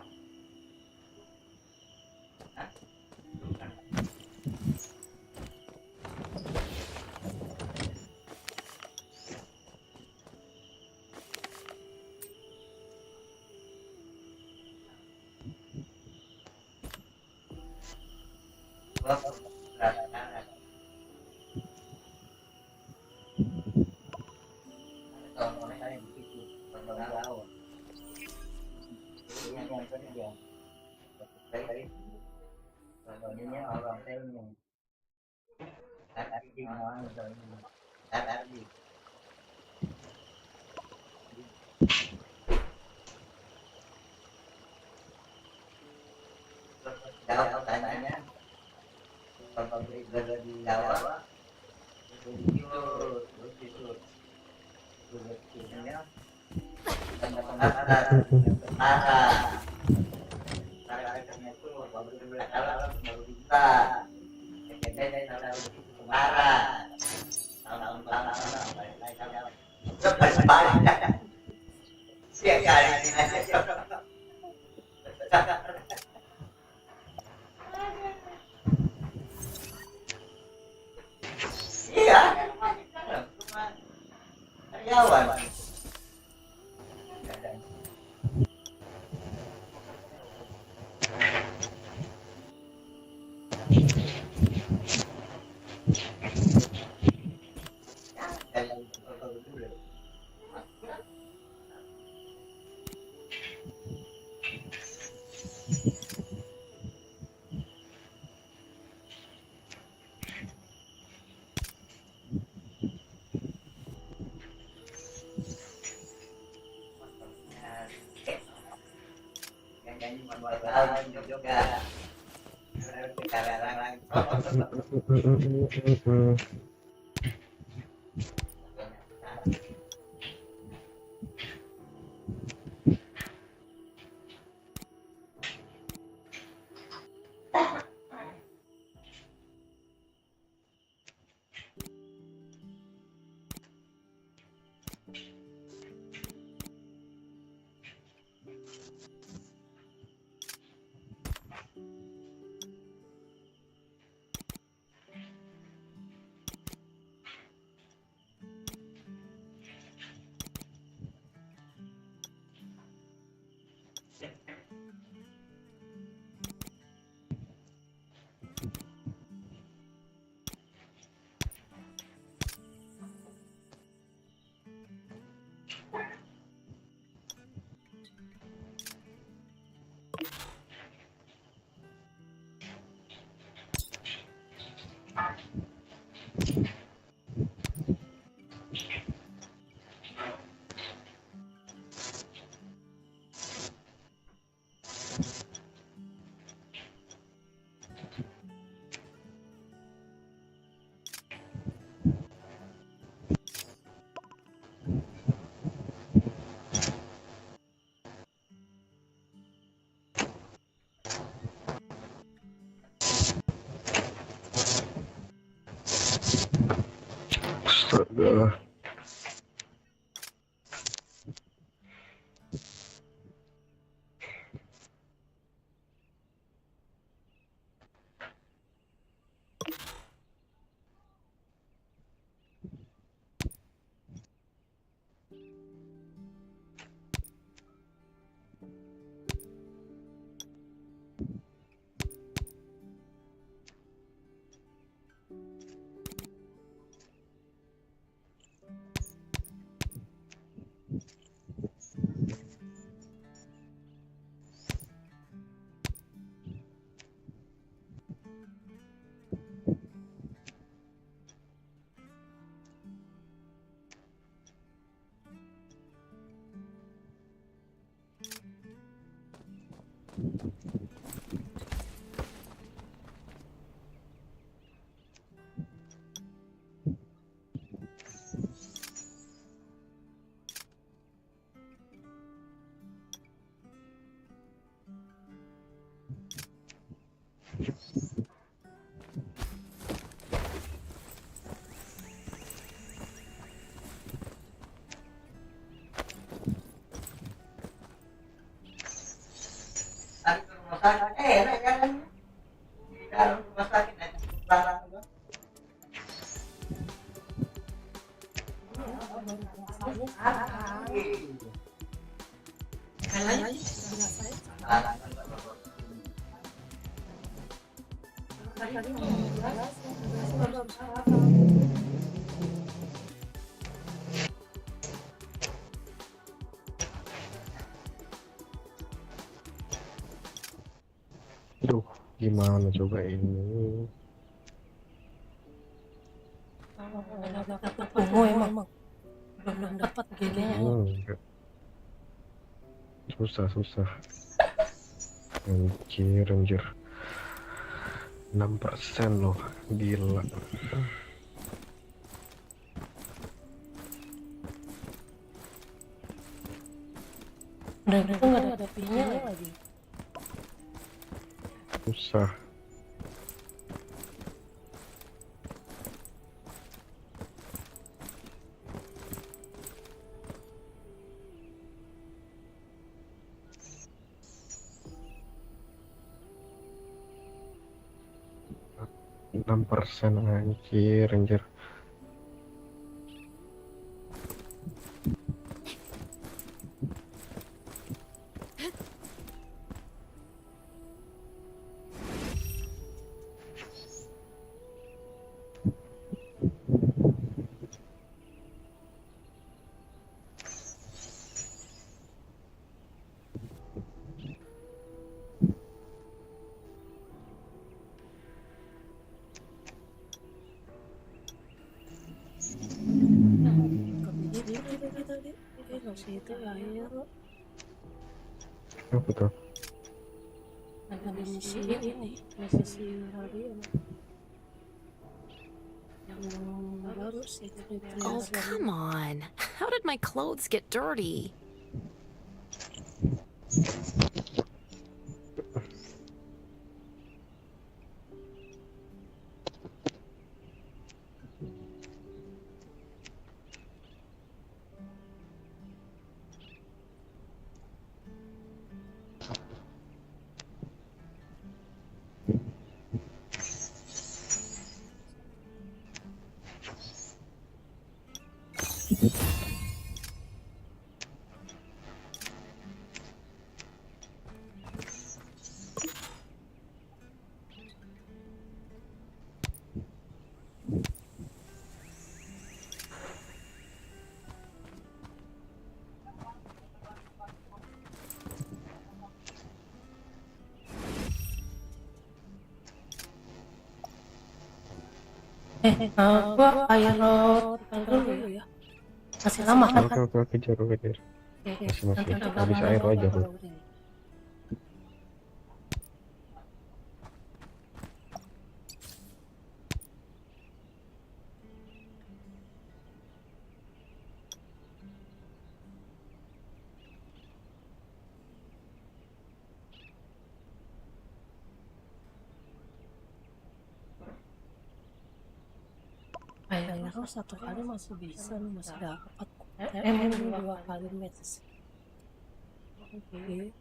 Speaker 2: Jawab pertanyaannya, kalau beri di Jawa, karyawan. juga.
Speaker 12: Astaga.
Speaker 2: Tadi ke rumah sakit, enak jalan. Di dalam rumah sakit ada barang juga.
Speaker 12: Aduh, gimana coba ini?
Speaker 1: Tunggu emang belum dapat gilenya.
Speaker 12: Enggak. Susah. Anjir. 6% loh, gila.
Speaker 1: Udah gitu nggak ada pinya lagi.
Speaker 12: Susah. .6% anjir.
Speaker 1: kasih itu air
Speaker 12: Apa tuh?
Speaker 1: ada di misi ini, misi harian yang baru sih.
Speaker 11: Oh, come on. How did my clothes get dirty?
Speaker 1: Gua air laut dulu ya. Masih lama kan?
Speaker 12: Oke, kejar. Masih. Habis air aja aku.
Speaker 1: Air laut satu kali masih bisa nih, masih dapat. Emang 2 kali match. Oke.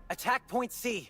Speaker 13: Attack point C.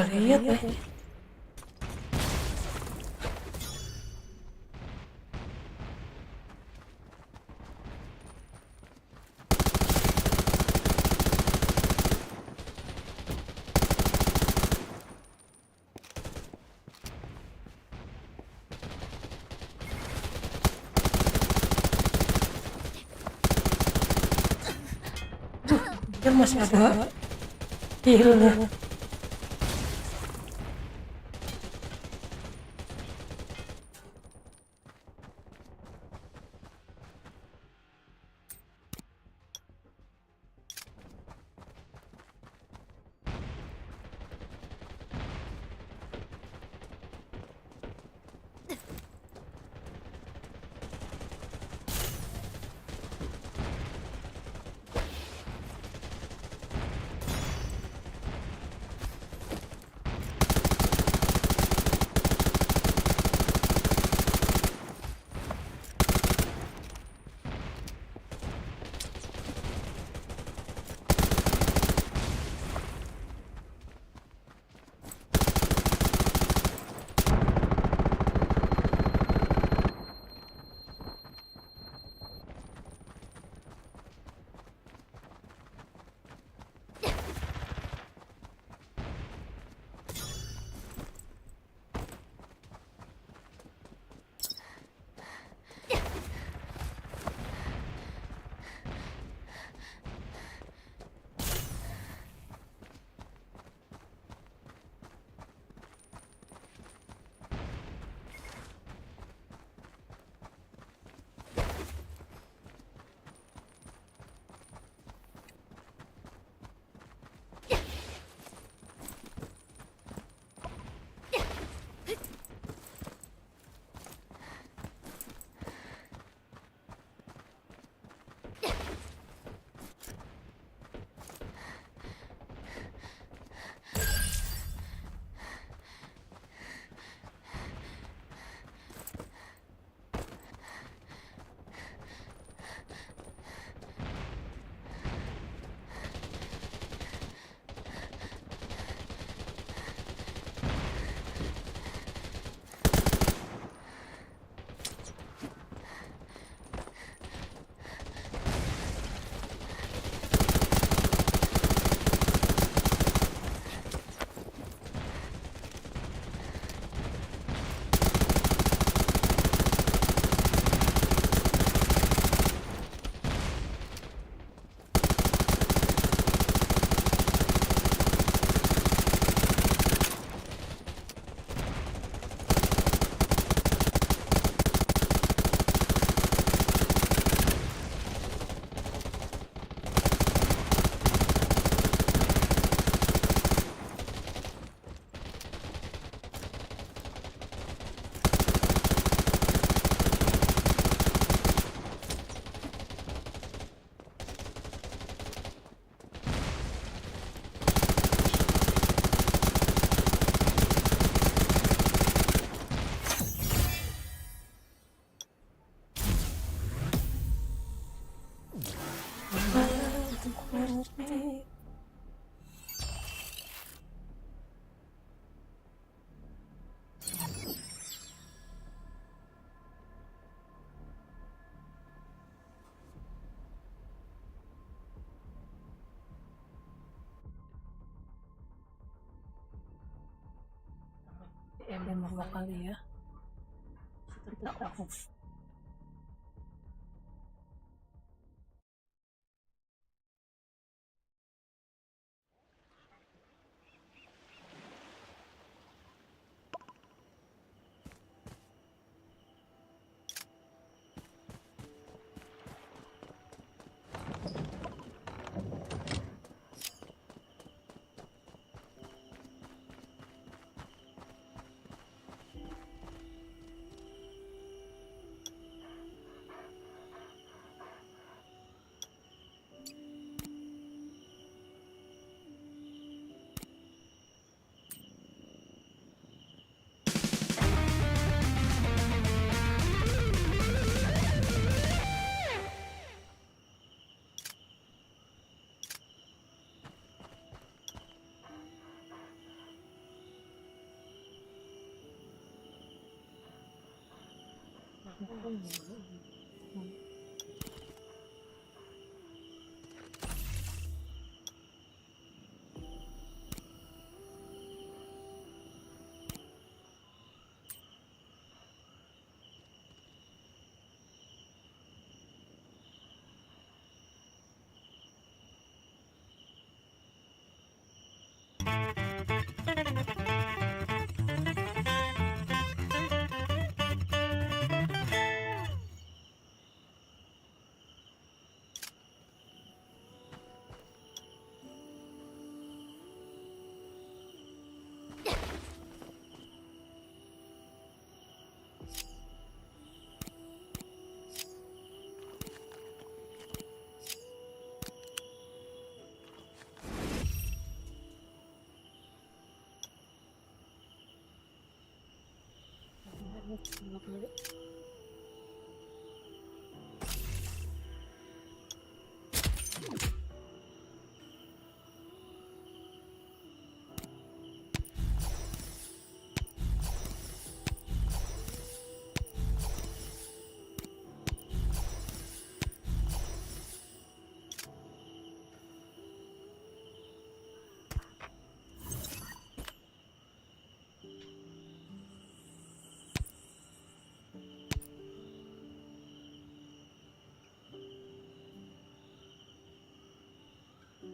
Speaker 1: Kagak lihat ya. Dia masih ada healnya. Berapa kali ya? Tetap off.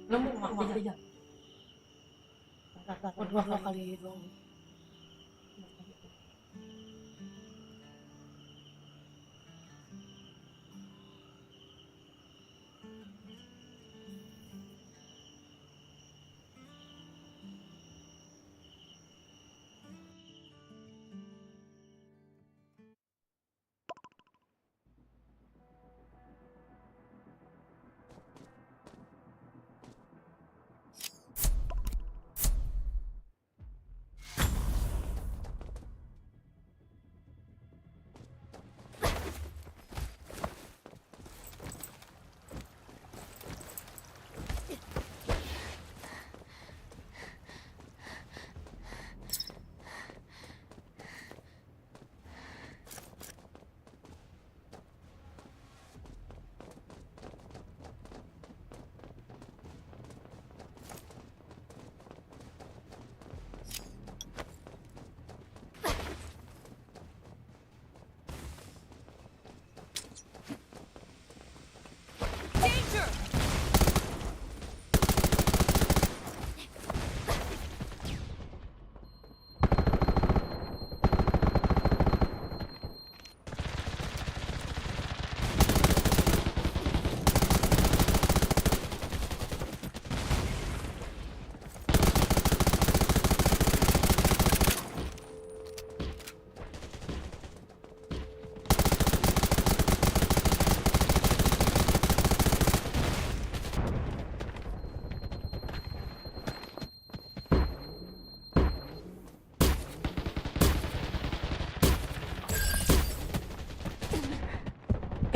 Speaker 1: Nemu aja. Dua kali dong.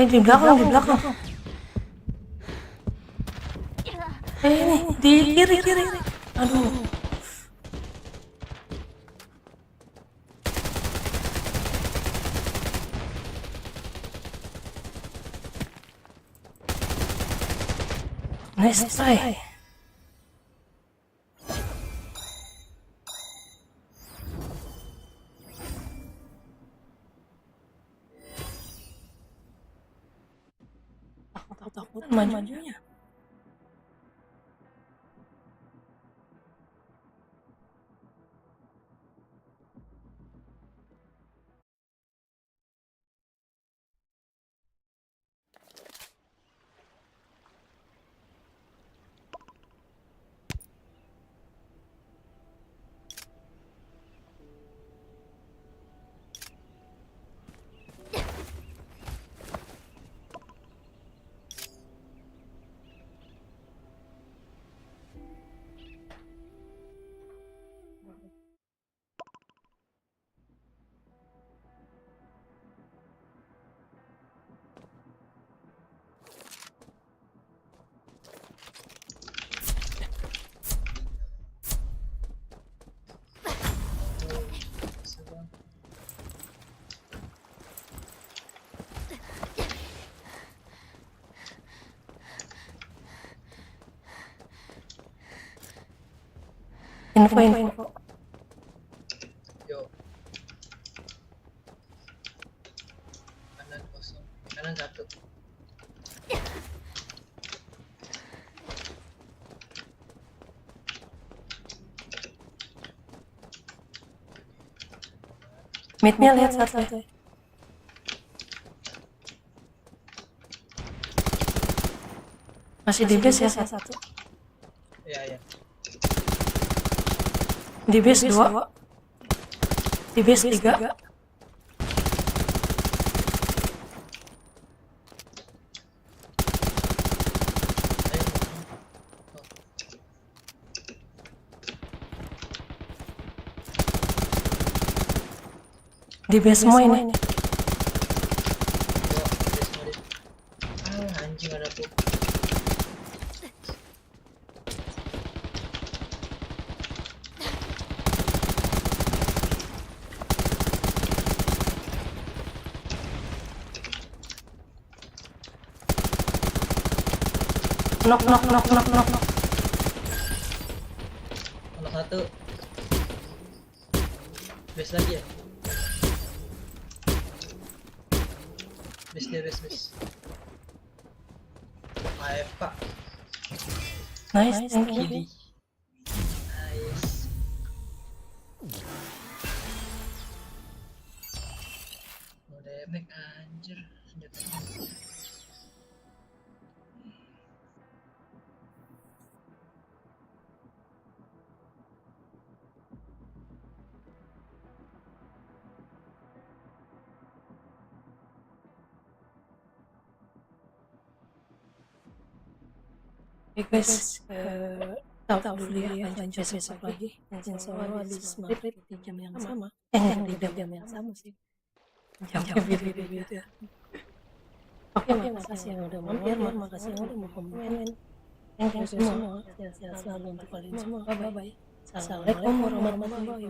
Speaker 1: Di belakang. Ini di kiri. Aduh. Nice try. Takut majunya. Info.
Speaker 2: Yo. Kanan kosong. Kanan satu.
Speaker 1: Midnya lihat satu. Masih di base ya satu.
Speaker 2: Iya.
Speaker 1: Di base 2. Di base 3. Di base semua ini.
Speaker 2: Anjing ada tuh.
Speaker 1: Knock.
Speaker 2: Anak satu. Base lagi ya? Base. AFK.
Speaker 1: Nice, thank you.
Speaker 2: Kili. Nice. No damage anjir. Senjatanya.
Speaker 1: Guys, tahu dulu ya lanjut besok lagi. Insya Allah habis maghrib di jam yang sama. Di jam yang sama sih. Jam video ya. Oke, makasih yang udah mampir, makasih yang udah mau komen. Thank you semua. Sehat-sehat selalu untuk kalian semua. Bye bye. Assalamualaikum warahmatullahi wabarakatuh.